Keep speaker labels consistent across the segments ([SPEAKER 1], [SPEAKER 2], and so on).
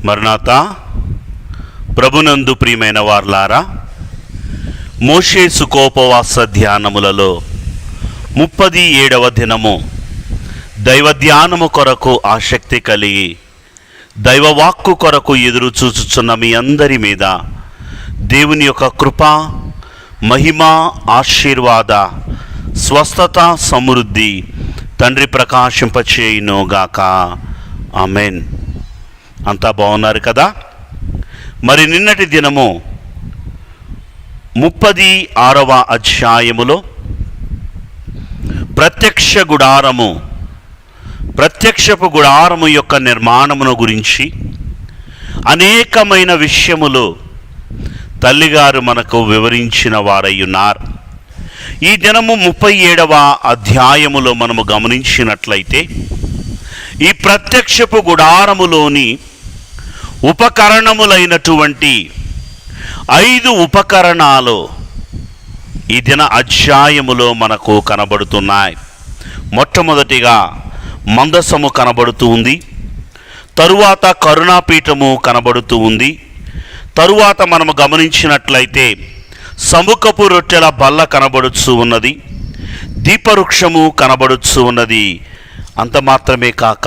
[SPEAKER 1] మరణాత ప్రభునందు ప్రియమైన వార్లారా, మోషే సుకోపవాస ధ్యానములలో 37వ దినము దైవ ధ్యానము కొరకు ఆసక్తి కలిగి దైవవాక్కు కొరకు ఎదురు చూచుచున్న మీ అందరి మీద దేవుని యొక్క కృప, మహిమ, ఆశీర్వాద, స్వస్థత, సమృద్ధి తండ్రి ప్రకాశింపచేయునుగాక. ఆమెన్. అంతా బాగున్నారు కదా? మరి నిన్నటి దినము 36వ అధ్యాయములో ప్రత్యక్షపు గుడారము యొక్క నిర్మాణమును గురించి అనేకమైన విషయములు తల్లిగారు మనకు వివరించిన వారై ఉన్నారు. ఈ దినము 37వ అధ్యాయములో మనము గమనించినట్లయితే ఈ ప్రత్యక్షపు గుడారములోని ఉపకరణములైనటువంటి 5 ఉపకరణాలు ఈ దిన అధ్యాయములో మనకు కనబడుతున్నాయి. మొట్టమొదటిగా మందసము కనబడుతూ ఉంది, తరువాత కరుణాపీఠము కనబడుతూ ఉంది, తరువాత మనము గమనించినట్లయితే సముఖపు రొట్టెల బల్ల కనబడుచు ఉన్నది, దీపవృక్షము కనబడుచు ఉన్నది. అంత మాత్రమే కాక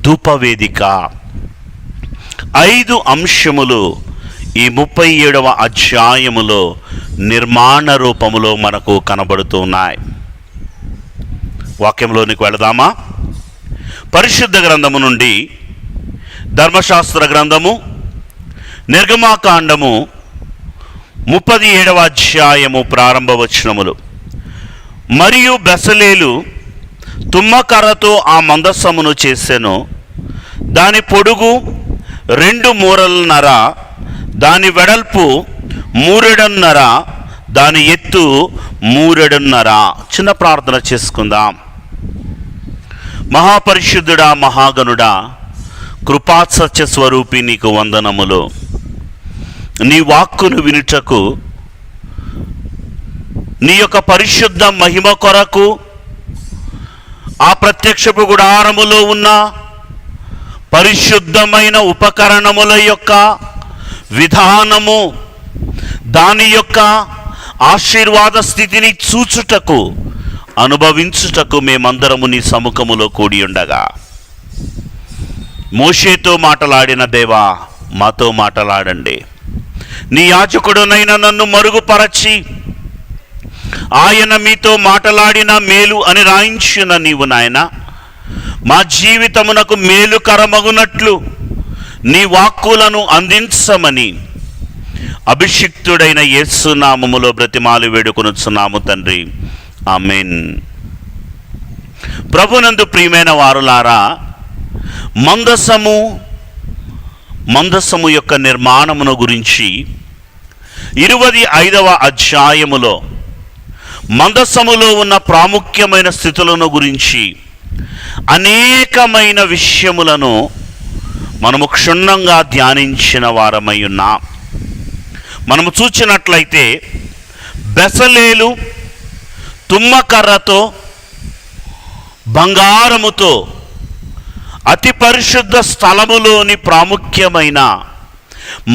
[SPEAKER 1] ధూపవేదిక. 5 అంశములు ఈ 37వ అధ్యాయములో నిర్మాణ రూపములో మనకు కనబడుతున్నాయి. వాక్యంలోనికి వెళదామా? పరిశుద్ధ గ్రంథము నుండి ధర్మశాస్త్ర గ్రంథము నిర్గమాకాండము 37వ అధ్యాయము ప్రారంభ వచనములు. మరియు బెసలేలు తుమ్మకర్రతో ఆ మందసమును చేసెను. దాని పొడుగు 2 మూరలున్నర, దాని వెడల్పు 3.5, దాని ఎత్తు 3.5. చిన్న ప్రార్థన చేసుకుందాం. మహాపరిశుద్ధుడా, మహాగణుడా, కృపాసత్య స్వరూపి, నీకు వందనములు. నీ వాక్కును వినుటకు, నీ యొక్క పరిశుద్ధ మహిమ కొరకు ఆ ప్రత్యక్షపు గుడారములో ఉన్న పరిశుద్ధమైన ఉపకరణముల యొక్క విధానము, దాని యొక్క ఆశీర్వాద స్థితిని చూచుటకు, అనుభవించుటకు మేమందరము నీ సముఖములో కూడి ఉండగా, మోషేతో మాటలాడిన దేవా, మాతో మాటలాడండి. నీ యాజకుడునైన నన్ను మరుగుపరచి ఆయన మీతో మాటలాడిన మేలు అని రాయించిన నీవు నాయన, మా జీవితమునకు మేలుకరమగునట్లు నీ వాక్కులను అందించమని అభిషిక్తుడైన యేసు నామములో బ్రతిమాలు వేడుకొనుచున్నాము తండ్రి. ఆమేన్. ప్రభునందు ప్రియమైన వారులారా, మందసము యొక్క నిర్మాణమును గురించి 25వ అధ్యాయములో మందసములో ఉన్న ప్రాముఖ్యమైన స్థితులను గురించి అనేకమైన విషయములను మనము క్షుణ్ణంగా ధ్యానించిన వారమై ఉన్నాం. మనము చూచినట్లయితే బెసలేలు తుమ్మకర్రతో బంగారముతో అతి పరిశుద్ధ స్థలములోని ప్రాముఖ్యమైన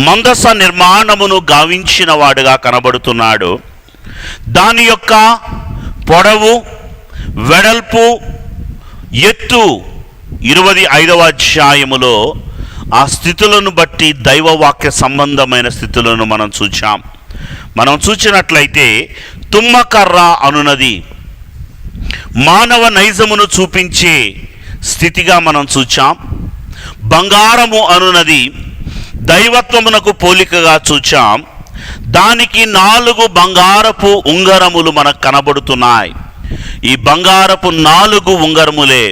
[SPEAKER 1] మందస నిర్మాణమును గావించిన వాడుగా కనబడుతున్నాడు. దాని యొక్క పొడవు, వెడల్పు, ఎత్తు 25వ అధ్యాయములో ఆ స్థితులను బట్టి దైవవాక్య సంబంధమైన స్థితులను మనం చూచాం. మనం చూచినట్లయితే తుమ్మకర్ర అనున్నది మానవ నైజమును చూపించే స్థితిగా మనం చూచాం. బంగారము అనున్నది దైవత్వమునకు పోలికగా చూచాం. దానికి 4 బంగారపు ఉంగరములు మనకు కనబడుతున్నాయి. ఈ బంగారపు 4 ఉంగరములే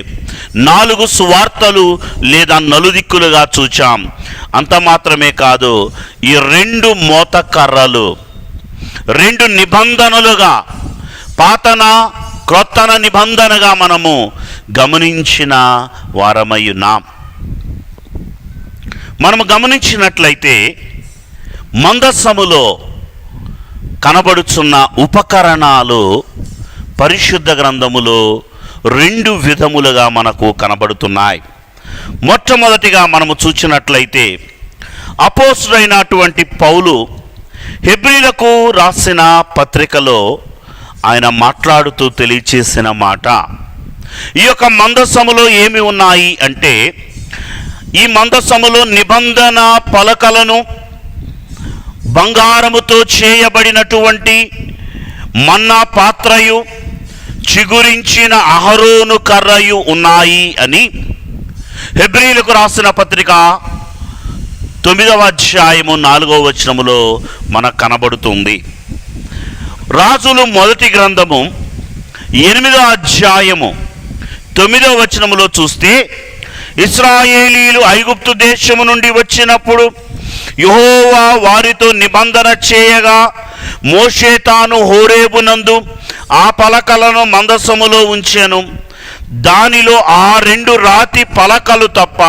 [SPEAKER 1] 4 సువార్తలు లేదా నలుదిక్కులుగా చూచాం. అంత మాత్రమే కాదు, ఈ 2 మోతకర్రలు 2 నిబంధనలుగా, పాతన క్రొత్తన నిబంధనగా మనము గమనించిన వారమై ఉన్నాం. మనము గమనించినట్లయితే మందసములో కనబడుచున్న ఉపకరణాలు పరిశుద్ధ గ్రంథములో 2 విధములుగా మనకు కనబడుతున్నాయి. మొట్టమొదటిగా మనము చూసినట్లయితే అపోస్తలుడైనటువంటి పౌలు హెబ్రీలకు రాసిన పత్రికలో ఆయన మాట్లాడుతూ తెలియచేసిన మాట, ఈ యొక్క మందసములో ఏమి ఉన్నాయి అంటే, ఈ మందసములో నిబంధన పలకలను, బంగారముతో చేయబడినటువంటి మన్నా పాత్రయు, చిగురించిన అహరోను కర్రయు ఉన్నాయి అని హెబ్రీలకు రాసిన పత్రిక 9వ అధ్యాయము 4వ వచనములో మనకు కనబడుతుంది. రాజులు మొదటి గ్రంథము 8వ అధ్యాయము 9వ వచనములో చూస్తే, ఇశ్రాయేలీయులు ఐగుప్తు దేశము నుండి వచ్చినప్పుడు యెహోవా వారితో నిబంధన చేయగా మోషే తాను హోరేబునందు ఆ పలకలను మందసములో ఉంచెను. దానిలో ఆ 2 రాతి పలకలు తప్ప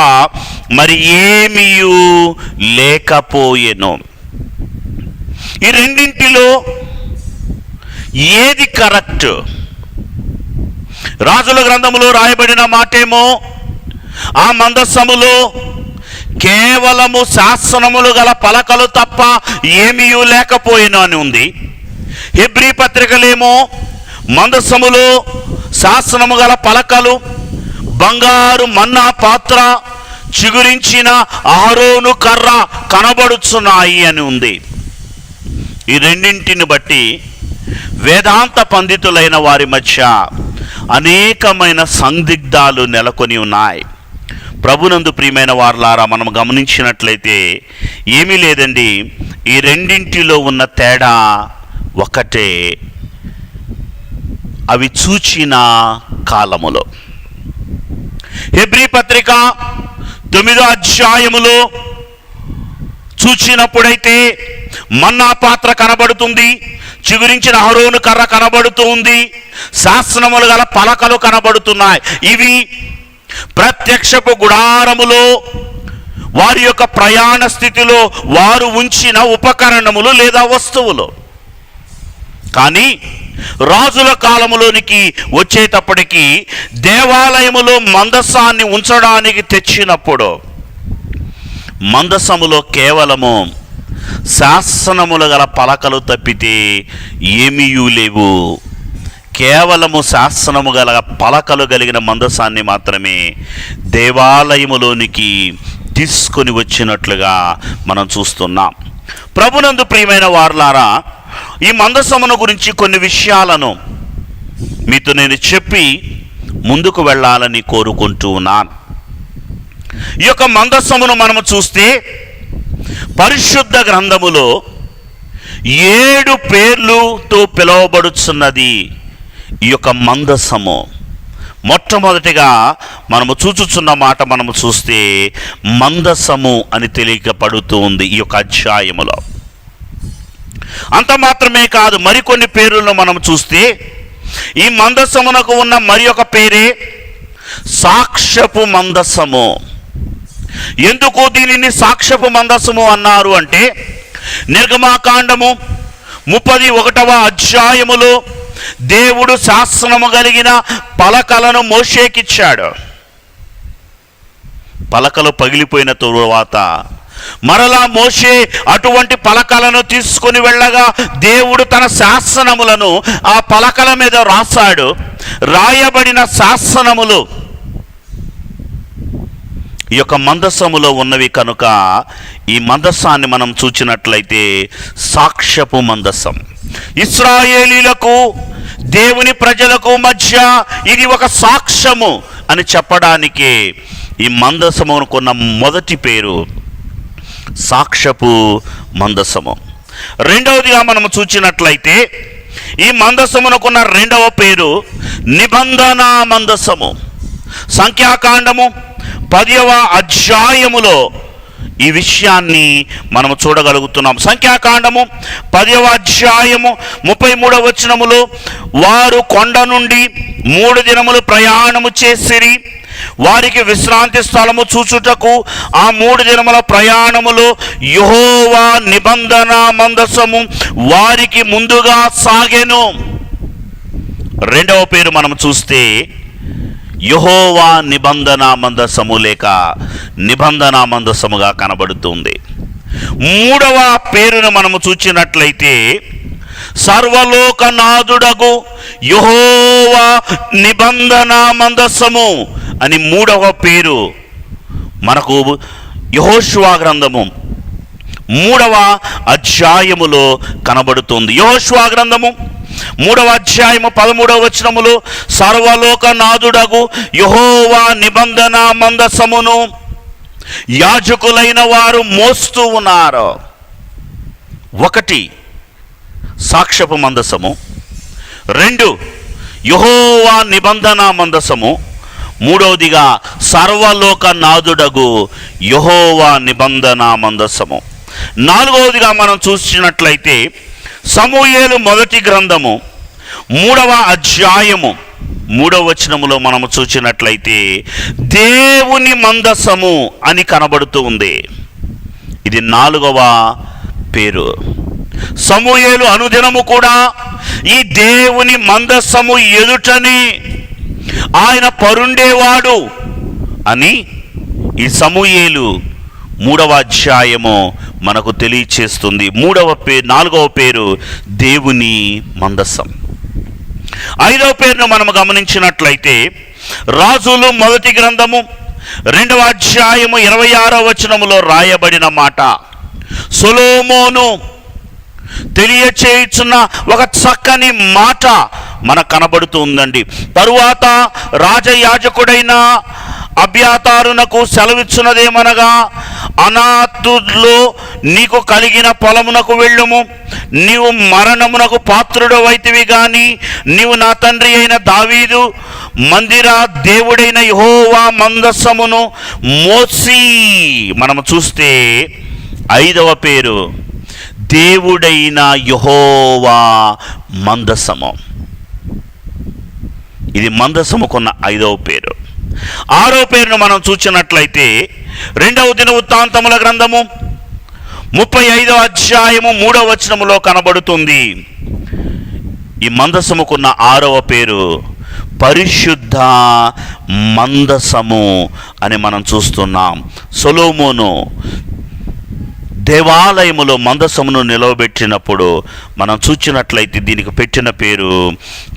[SPEAKER 1] మరి ఏమీయూ లేకపోయెను. ఈ రెండింటిలో ఏది కరెక్ట్? రాజుల గ్రంథములో రాయబడిన మాటేమో ఆ మందసములో కేవలము శాసనములు గల పలకలు తప్ప ఏమీయూ లేకపోయినా అని ఉంది. హెబ్రీ పత్రికలేమో మందసములో శాసనము గల పలకలు, బంగారు మన్నా పాత్ర, చిగురించిన అహరోను కర్ర కనబడుచున్నాయి అని ఉంది. ఈ రెండింటిని బట్టి వేదాంత పండితులైన వారి మధ్య అనేకమైన సందిగ్ధాలు నెలకొని ఉన్నాయి. ప్రభునందు ప్రియమైన వారలారా, మనం గమనించినట్లయితే ఏమీ లేదండి, ఈ రెండింటిలో ఉన్న తేడా ఒకటే, అవి చూచిన కాలములో. హెబ్రీ పత్రిక 9వ అధ్యాయములో చూచినప్పుడైతే మన్నా పాత్ర కనబడుతుంది, చిగురించిన అహరోను కర్ర కనబడుతూ ఉంది, శాసనములు గల పలకలు కనబడుతున్నాయి. ఇవి ప్రత్యక్షపు గుడారములో వారి యొక్క ప్రయాణ స్థితిలో వారు ఉంచిన ఉపకరణములు లేదా వస్తువులు. కానీ రాజుల కాలములోనికి వచ్చేటప్పటికి దేవాలయములో మందసాన్ని ఉంచడానికి తెచ్చినప్పుడు మందసములో కేవలము శాసనములు గల పలకలు తప్పితే ఏమీయూ లేవు. కేవలము శాసనము గల పలకలు కలిగిన మందసాన్ని మాత్రమే దేవాలయములోనికి తీసుకొని వచ్చినట్లుగా మనం చూస్తున్నాం. ప్రభునందు ప్రియమైన వారలారా, ఈ మందసమును గురించి కొన్ని విషయాలను మీతో నేను చెప్పి ముందుకు వెళ్ళాలని కోరుకుంటూ ఉన్నాను. ఈ యొక్క మందసమును మనము చూస్తే పరిశుద్ధ గ్రంథములో 7 పేర్లుతో పిలువబడుచున్నది ఈ యొక్క మందసము. మొట్టమొదటిగా మనము చూచుచున్న మాట మనము చూస్తే మందసము అని తెలియపడుతూ ఉంది ఈ యొక్క అధ్యాయములో. అంత మాత్రమే కాదు, మరికొన్ని పేర్లను మనం చూస్తే ఈ మందసమునకు ఉన్న మరి ఒక పేరే సాక్ష్యపు మందసము. ఎందుకు దీనిని సాక్ష్యపు మందసము అన్నారు అంటే, నిర్గమాకాండము 31వ అధ్యాయములో దేవుడు శాసనము కలిగిన పలకలను మోషేకిచ్చాడు. పలకలు పగిలిపోయిన తరువాత మరలా మోషే అటువంటి పలకలను తీసుకొని వెళ్ళగా దేవుడు తన శాసనములను ఆ పలకల మీద రాశాడు. రాయబడిన శాసనములు ఈ యొక్క మందసములో ఉన్నవి కనుక ఈ మందసాన్ని మనం చూచినట్లయితే సాక్ష్యపు మందసం. ఇశ్రాయేలీలకు దేవుని ప్రజలకు మధ్య ఇది ఒక సాక్ష్యము అని చెప్పడానికే ఈ మందసముకున్న మొదటి పేరు సాక్ష్యపు మందసము. రెండవదిగా మనము చూచినట్లయితే ఈ మందసమునకున్న రెండవ పేరు నిబంధన మందసము. సంఖ్యాకాండము 10వ అధ్యాయములో ఈ విషయాన్ని మనము చూడగలుగుతున్నాం. సంఖ్యాకాండము 10వ అధ్యాయము 33వ వచనములో వారు కొండ నుండి 3 దినములు ప్రయాణము చేసిరి. వారికి విశ్రాంతి స్థలము చూచుటకు ఆ 3 దినముల ప్రయాణములో యెహోవా నిబంధన మందసము వారికి ముందుగా సాగెను. రెండవ పేరు మనం చూస్తే యెహోవా నిబంధన మందసము లేక నిబంధన మందసముగా కనబడుతుంది. మూడవ పేరును మనము చూచినట్లయితే సర్వలోకనాథుడగు యెహోవా నిబంధన మందసము అని మూడవ పేరు మనకు యెహోషువ గ్రంథము 3వ అధ్యాయములో కనబడుతుంది. యెహోషువ గ్రంథము 3వ అధ్యాయము 13వ వచనములో సర్వలోకనాథుడగు యెహోవా నిబంధన మందసమును యాజకులైన వారు మోస్తూ ఉన్నారు. 1 సాక్ష్యపు మందసము, 2 యెహోవా నిబంధన మందసము, 3వదిగా సర్వలోకనాథుడగు యెహోవా నిబంధన మందసము. 4వదిగా మనం చూసినట్లయితే సమూయేలు మొదటి గ్రంథము 3వ అధ్యాయము 3వ వచనములో మనము చూసినట్లయితే దేవుని మందసము అని కనబడుతూ ఉంది. ఇది 4వ పేరు. సమూయేలు అనుదినము కూడా ఈ దేవుని మందసము ఎదుటని ఆయన పరుండేవాడు అని ఈ సమూయేలు 3వ అధ్యాయము మనకు తెలియచేస్తుంది. 4వ పేరు దేవుని మందసం. 5వ పేరును మనం గమనించినట్లయితే రాజులు మొదటి గ్రంథము 2వ అధ్యాయము 26వ వచనములో రాయబడిన మాట సొలొమోను తెలియచేయుచున్న ఒక చక్కని మాట మనకు కనబడుతూ ఉందండి. తరువాత రాజయాజకుడైన అబ్యాతారునకు సెలవిచ్చున్నదేమనగా, అనాతులో నీకు కలిగిన పొలమునకు వెళ్ళుము, నీవు మరణమునకు పాత్రుడవైతివి గాని నీవు నా తండ్రి అయిన దావీదు మందిర దేవుడైన యెహోవా మందసమును మోసి. మనము చూస్తే 5వ పేరు దేవుడైన యెహోవా మందసము. ఇది మందసముకున్న 5వ పేరు. 6వ పేరును మనం చూసినట్లయితే 2వ దినవృత్తాంతముల గ్రంథము 35వ అధ్యాయము 3వ వచనములో కనబడుతుంది. ఈ మందసముకున్న 6వ పేరు పరిశుద్ధ మందసము అని మనం చూస్తున్నాం. సొలొమోను దేవాలయములో మందసమును నిలవబెట్టినప్పుడు మనం చూచినట్లయితే దీనికి పెట్టిన పేరు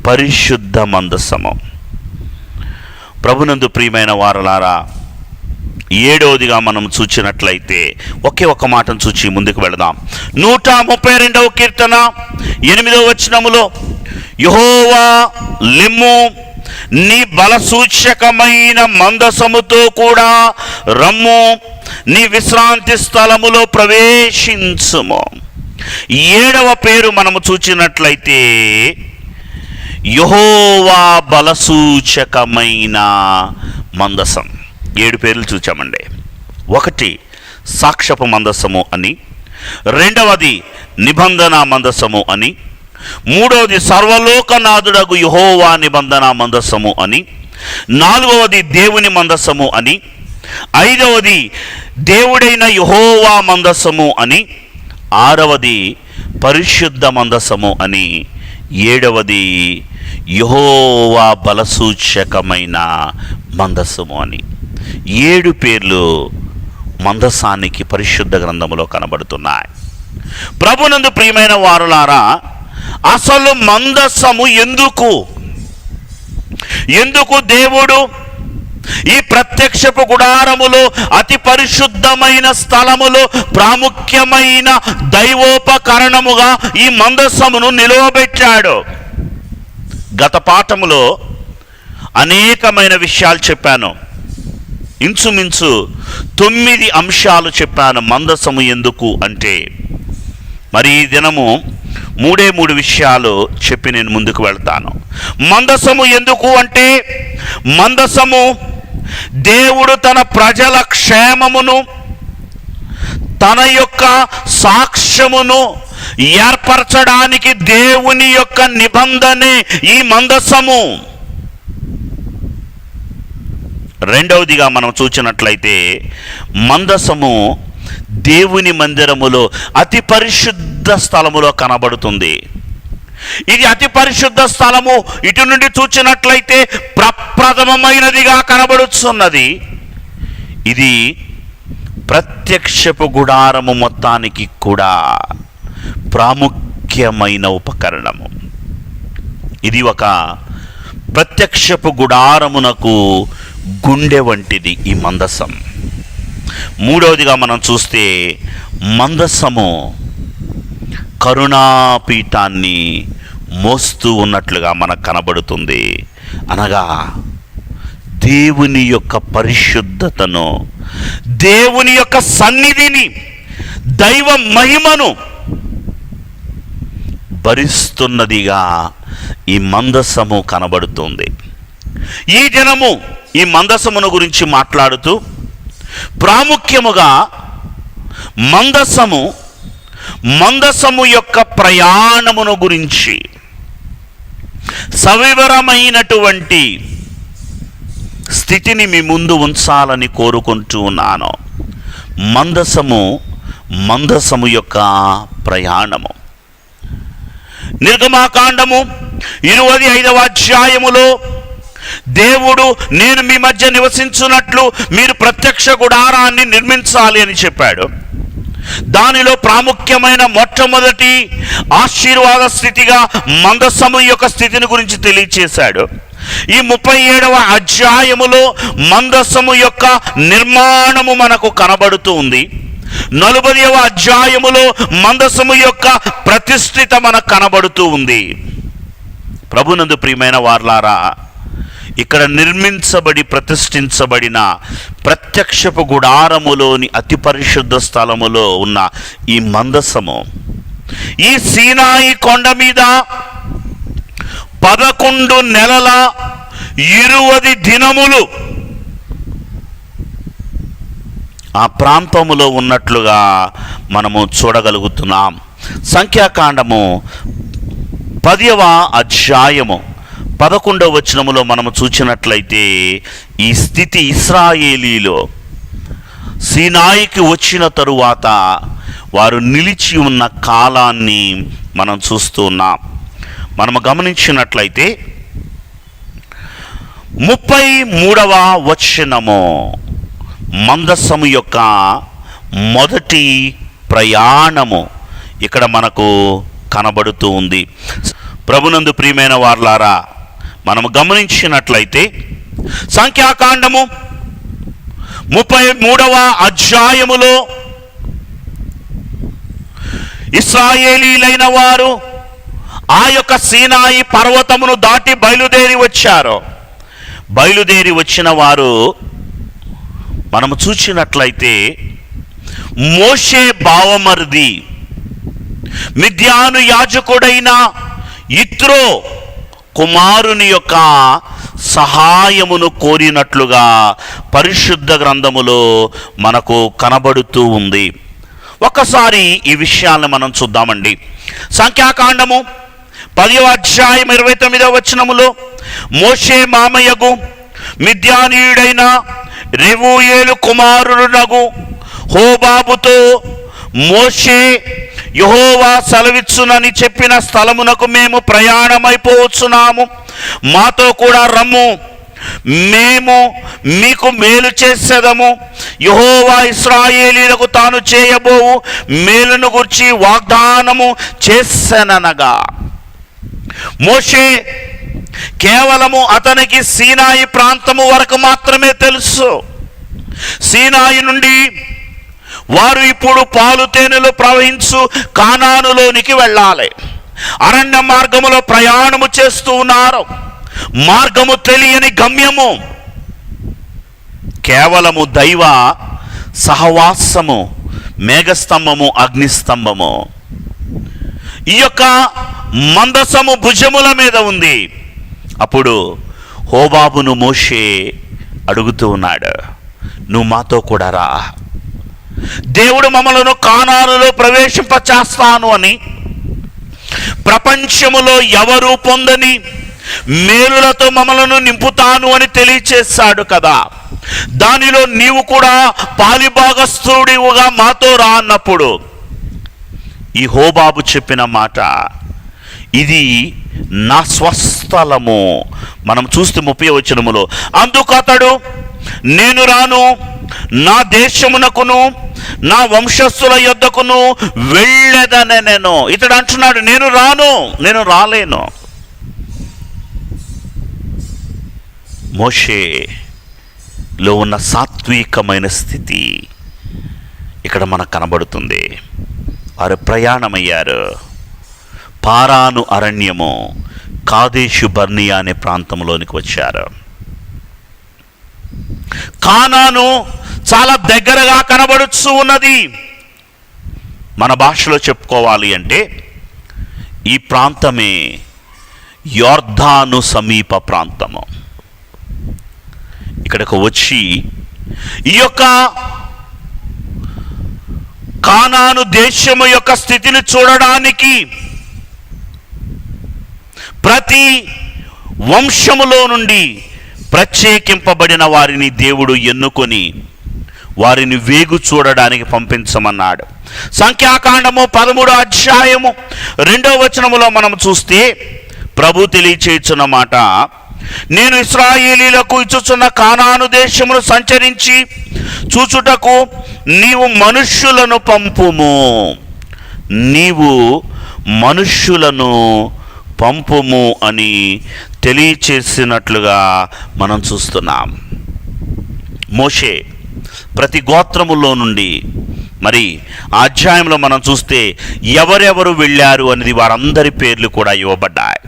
[SPEAKER 1] పరిశుద్ధ మందసము. ప్రభునందు ప్రియమైన వారలారా, 7వదిగా మనం చూచినట్లయితే ఒకే ఒక మాటను చూచి ముందుకు వెళదాం. 132వ కీర్తన 8వ వచనములో యెహోవా లెమ్ము, నీ బలసూచకమైన మందసముతో కూడా రమ్ము, నీ విశ్రాంతి స్థలములో ప్రవేశించుము. 7వ పేరు మనము చూచినట్లయితే యెహోవా బలసూచకమైన మందసం. 7 పేర్లు చూచామండి. 1 సాక్ష్యపు మందసము అని, 2వది నిబంధన మందసము అని, 3వది సర్వలోకనాథుడగు యెహోవా నిబంధన మందసము అని, 4వది దేవుని మందసము అని, 5వది దేవుడైన యెహోవా మందసము అని, 6వది పరిశుద్ధ మందసము అని, 7వది యెహోవా బలసూచకమైన మందసము అని. 7 పేర్లు మందసానికి పరిశుద్ధ గ్రంథములో కనబడుతున్నాయి. ప్రభునందు ప్రియమైన వారులారా, అసలు మందసము ఎందుకు దేవుడు ఈ ప్రత్యక్షపు గుడారములో అతి పరిశుద్ధమైన స్థలములో ప్రాముఖ్యమైన దైవోపకరణముగా ఈ మందసమును నిలువబెట్టాడు? గత పాఠములో అనేకమైన విషయాలు చెప్పాను. ఇంచుమించు 9 అంశాలు చెప్పాను మందసము ఎందుకు అంటే. మరి ఈ దినము 3 విషయాలు చెప్పి నేను ముందుకు వెళ్తాను. మందసము ఎందుకు అంటే, మందసము దేవుడు తన ప్రజల క్షేమమును, తన యొక్క సాక్ష్యమును ఏర్పరచడానికి దేవుని యొక్క నిబంధనే ఈ మందసము. 2వదిగా మనం చూసినట్లయితే మందసము దేవుని మందిరములో అతి పరిశుద్ధ స్థలములో కనబడుతుంది. ఇది అతి పరిశుద్ధ స్థలము. ఇటు నుండి చూచినట్లయితే ప్రప్రథమమైనదిగా కనబడుతున్నది. ఇది ప్రత్యక్షపు గుడారము మొత్తానికి కూడా ప్రాముఖ్యమైన ఉపకరణము. ఇది ఒక ప్రత్యక్షపు గుడారమునకు గుండె వంటిది ఈ మందసం. మూడవదిగా మనం చూస్తే మందసము కరుణాపీఠాన్ని మోస్తూ ఉన్నట్లుగా మనకు కనబడుతుంది. అనగా దేవుని యొక్క పరిశుద్ధతను, దేవుని యొక్క సన్నిధిని, దైవ మహిమను భరిస్తున్నదిగా ఈ మందసము కనబడుతుంది. ఈ దినము ఈ మందసమును గురించి మాట్లాడుతూ ప్రాముఖ్యముగా మందసము యొక్క ప్రయాణమును గురించి సవివరమైనటువంటి స్థితిని మీ ముందు ఉంచాలని కోరుకుంటూ ఉన్నాను. మందసము యొక్క ప్రయాణము. నిర్గమాకాండము 25వ అధ్యాయములో దేవుడు నేను మీ మధ్య నివసించున్నట్లు మీరు ప్రత్యక్ష గుడారాన్ని నిర్మించాలి అని చెప్పాడు. దానిలో ప్రాముఖ్యమైన మొట్టమొదటి ఆశీర్వాద స్థితిగా మందసము యొక్క స్థితిని గురించి తెలియచేశాడు. ఈ 37వ అధ్యాయములో మందసము యొక్క నిర్మాణము మనకు కనబడుతూ ఉంది. 40వ అధ్యాయములో మందసము యొక్క ప్రతిష్ఠిత మనకు కనబడుతూ ఉంది. ప్రభునందు ప్రియమైన వార్లారా, ఇక్కడ నిర్మించబడి ప్రతిష్ఠించబడిన ప్రత్యక్షపు గుడారములోని అతి పరిశుద్ధ స్థలములో ఉన్న ఈ మందసము ఈ సీనాయి కొండ మీద 11 నెలల 20 దినములు ఆ ప్రాంతములో ఉన్నట్లుగా మనము చూడగలుగుతున్నాం. సంఖ్యాకాండము 10వ అధ్యాయము 11వ వచనములో మనము చూచినట్లయితే ఈ స్థితి ఇశ్రాయేలీలో సీనాయికి వచ్చిన తరువాత వారు నిలిచి ఉన్న కాలాన్ని మనం చూస్తూ ఉన్నాం. మనము గమనించినట్లయితే 33వ వచనము మందసము యొక్క మొదటి ప్రయాణము ఇక్కడ మనకు కనబడుతూ ఉంది. ప్రభునందు ప్రియమైన వార్లారా, మనము గమనించినట్లయితే సంఖ్యాకాండము 33వ అధ్యాయములో ఇశ్రాయేలీలైన వారు ఆ యొక్క సీనాయి పర్వతమును దాటి బయలుదేరి వచ్చారు. బయలుదేరి వచ్చిన వారు మనము చూసినట్లయితే మోషే బావమరిది మిద్యాను యాజకుడైన యిత్రో కుమారుని యొక్క సహాయమును కోరినట్లుగా పరిశుద్ధ గ్రంథములో మనకు కనబడుతూ ఉంది. ఒక్కసారి ఈ విషయాలను మనం చూద్దామండి. సంఖ్యాకాండము 10వ అధ్యాయం 29వ వచనములో మోషే మామయ్యగు మిద్యానీయుడైన రెవూయేలు కుమారుడునగు హోబాబుతో మోషే యెహోవా సెలవిచ్చునని చెప్పిన స్థలమునకు మేము ప్రయాణమైపోవచ్చున్నాము, మాతో కూడా రమ్ము, మేము మీకు మేలు చేసేదము. యెహోవా ఇశ్రాయేలీలకు తాను చేయబోవు మేలును గురించి వాగ్దానము చేసెననగా మోషే కేవలము అతనికి సీనాయి ప్రాంతము వరకు మాత్రమే తెలుసు. సీనాయి నుండి వారు ఇప్పుడు పాలు తేనెలు ప్రవహించు కానానులోనికి వెళ్ళాలి. అరణ్య మార్గములో ప్రయాణము చేస్తూ ఉన్నారు. మార్గము తెలియని గమ్యము, కేవలము దైవ సహవాసము, మేఘస్తంభము, అగ్నిస్తంభము ఈ యొక్క మందసము భుజముల మీద ఉంది. అప్పుడు హోబాబును మోషే అడుగుతూ ఉన్నాడు, నువ్వు మాతో కూడా రా, దేవుడు మమ్మలను కానానులో ప్రవేశింపచేస్తాను అని, ప్రపంచములో ఎవరు పొందని మేలులతో మమ్మలను నింపుతాను అని తెలియచేశాడు కదా. దానిలో నీవు కూడా పాలిభాగస్థుడిగా మాతో రా అన్నప్పుడు ఈ హోబాబు చెప్పిన మాట ఇది నా స్వస్థలము. మనం చూస్తే 30వ వచనములో, అందుకు అతడు, నేను రాను, నా దేశమునకును నా వంశస్థుల యొద్దకును వెళ్ళేదనెను. ఇతడు అంటున్నాడు, నేను రాను, నేను రాలేను. మోషేలో ఉన్న సాత్వికమైన స్థితి ఇక్కడ మనకు కనబడుతుంది. వారు ప్రయాణమయ్యారు. పారాను అరణ్యము, కాదేషు బర్నియా అనే ప్రాంతంలోనికి వచ్చారు. కానాను చాలా దగ్గరగా కనబడుతూ ఉన్నది. మన భాషలో చెప్పుకోవాలి అంటే ఈ ప్రాంతమే యోర్దాను సమీప ప్రాంతము. ఇక్కడికి వచ్చి ఈ యొక్క కానాను దేశము యొక్క స్థితిని చూడడానికి ప్రతి వంశములో నుండి ప్రత్యేకింపబడిన వారిని దేవుడు ఎన్నుకొని వారిని వేగు చూడడానికి పంపించమన్నాడు. సంఖ్యాకాండము 13వ అధ్యాయము 2వ వచనములో మనం చూస్తే ప్రభు తెలియచేయుచున్న మాట, నేను ఇశ్రాయేలీలకు ఇచ్చుచున్న కానాను దేశమును సంచరించి చూచుటకు నీవు మనుష్యులను పంపుము, నీవు మనుష్యులను పంపుము అని తెలియచేసినట్లుగా మనం చూస్తున్నాం. మోషే ప్రతి గోత్రములో నుండి, మరి ఆ అధ్యాయంలో మనం చూస్తే ఎవరెవరు వెళ్ళారు అనేది వారందరి పేర్లు కూడా ఇవ్వబడ్డాయి.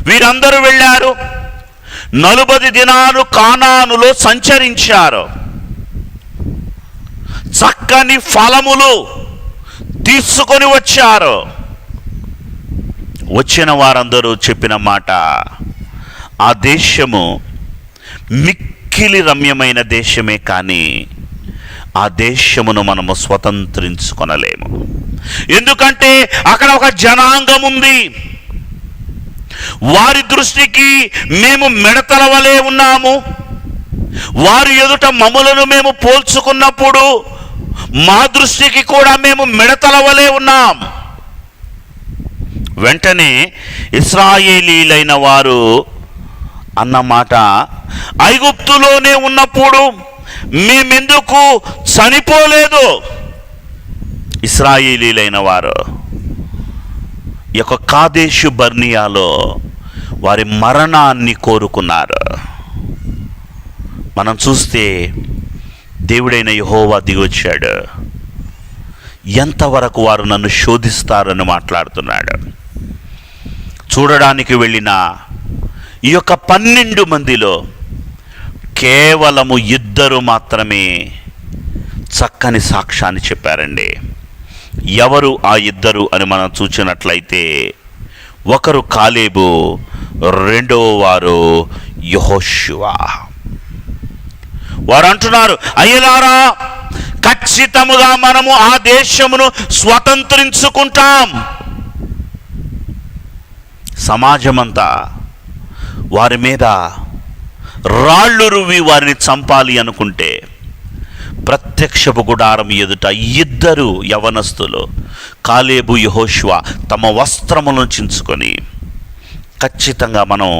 [SPEAKER 1] వీరందరూ వెళ్ళారు, 40 దినాలు కానానులో సంచరించారు. చక్కని ఫలములు తీసుకొని వచ్చారు. వచ్చిన వారందరూ చెప్పిన మాట, ఆ దేశము మిక్కిలి రమ్యమైన దేశమే, కానీ ఆ దేశమును మనము స్వతంత్రించుకొనలేము. ఎందుకంటే అక్కడ ఒక జనాంగం ఉంది. వారి దృష్టికి మేము మిడతల వలె ఉన్నాము. వారి ఎదుట మమ్ములను మేము పోల్చుకున్నప్పుడు మా దృష్టికి కూడా మేము మిడతల వలె ఉన్నాం. వెంటనే ఇశ్రాయేలీలైన వారు అన్నమాట, ఐగుప్తులోనే ఉన్నప్పుడు మేమెందుకు చనిపోలేదు? ఇశ్రాయేలీలైన వారు ఈ యొక్క కాదేషు బర్నియాలో వారి మరణాన్ని కోరుకున్నారు. మనం చూస్తే దేవుడైన యెహోవా దిగొచ్చాడు. ఎంతవరకు వారు నన్ను శోధిస్తారని మాట్లాడుతున్నాడు. చూడడానికి వెళ్ళిన ఈ యొక్క 12 మందిలో కేవలము 2 మాత్రమే చక్కని సాక్ష్యాన్ని చెప్పారండి. ఎవరు ఆ 2 అని మనం చూసినట్లయితే, ఒకరు కాలేబు, రెండవ వారు యెహోషువ. వారు అంటున్నారు, అయ్యలారా, ఖచ్చితముగా మనము ఆ దేశమును స్వతంత్రించుకుంటాం. సమాజమంతా వారి మీద రాళ్ళు రువి వారిని చంపాలి అనుకుంటే, ప్రత్యక్షపు గుడారం ఎదుట 2 యవనస్తులు కాలేబు, యెహోషువ తమ వస్త్రములను చించుకొని ఖచ్చితంగా మనం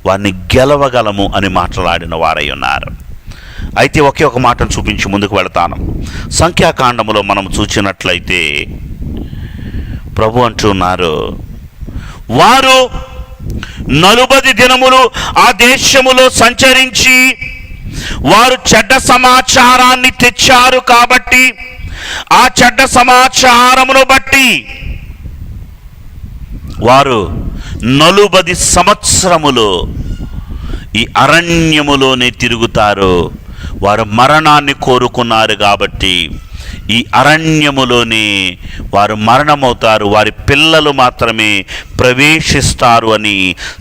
[SPEAKER 1] వారిని గెలవగలము అని మాట్లాడిన వారై ఉన్నారు. అయితే ఒకే ఒక మాటను చూపించి ముందుకు వెళతాను. సంఖ్యాకాండములో మనం చూసినట్లయితే ప్రభు అంటున్నారు, వారు 40 దినములు ఆ దేశములో సంచరించి వారు చెడ్డ సమాచారాన్ని తెచ్చారు. కాబట్టి ఆ చెడ్డ సమాచారమును బట్టి వారు 40 సంవత్సరములు ఈ అరణ్యములోనే తిరుగుతారు. వారు మరణాన్ని కోరుకున్నారు కాబట్టి ఈ అరణ్యములోనే వారు మరణమవుతారు. వారి పిల్లలు మాత్రమే ప్రవేశిస్తారు అని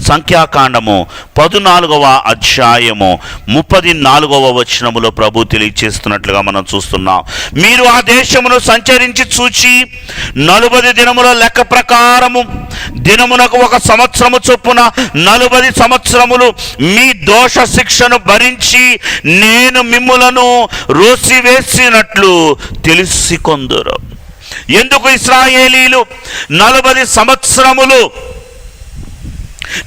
[SPEAKER 1] సంఖ్యాకాండము 14వ అధ్యాయము 34వ వచనములో ప్రభు తెలియచేస్తున్నట్లుగా మనం చూస్తున్నాం. మీరు ఆ దేశమును సంచరించి చూచి 40 దినముల లెక్క ప్రకారము దినమునకు 1 సంవత్సరము చొప్పున 40 సంవత్సరములు మీ దోష శిక్షను భరించి నేను మిమ్ములను రోసివేసినట్లు తెలిసికొందురు. ఎందుకు ఇశ్రాయేలీలు 40 సంవత్సరములు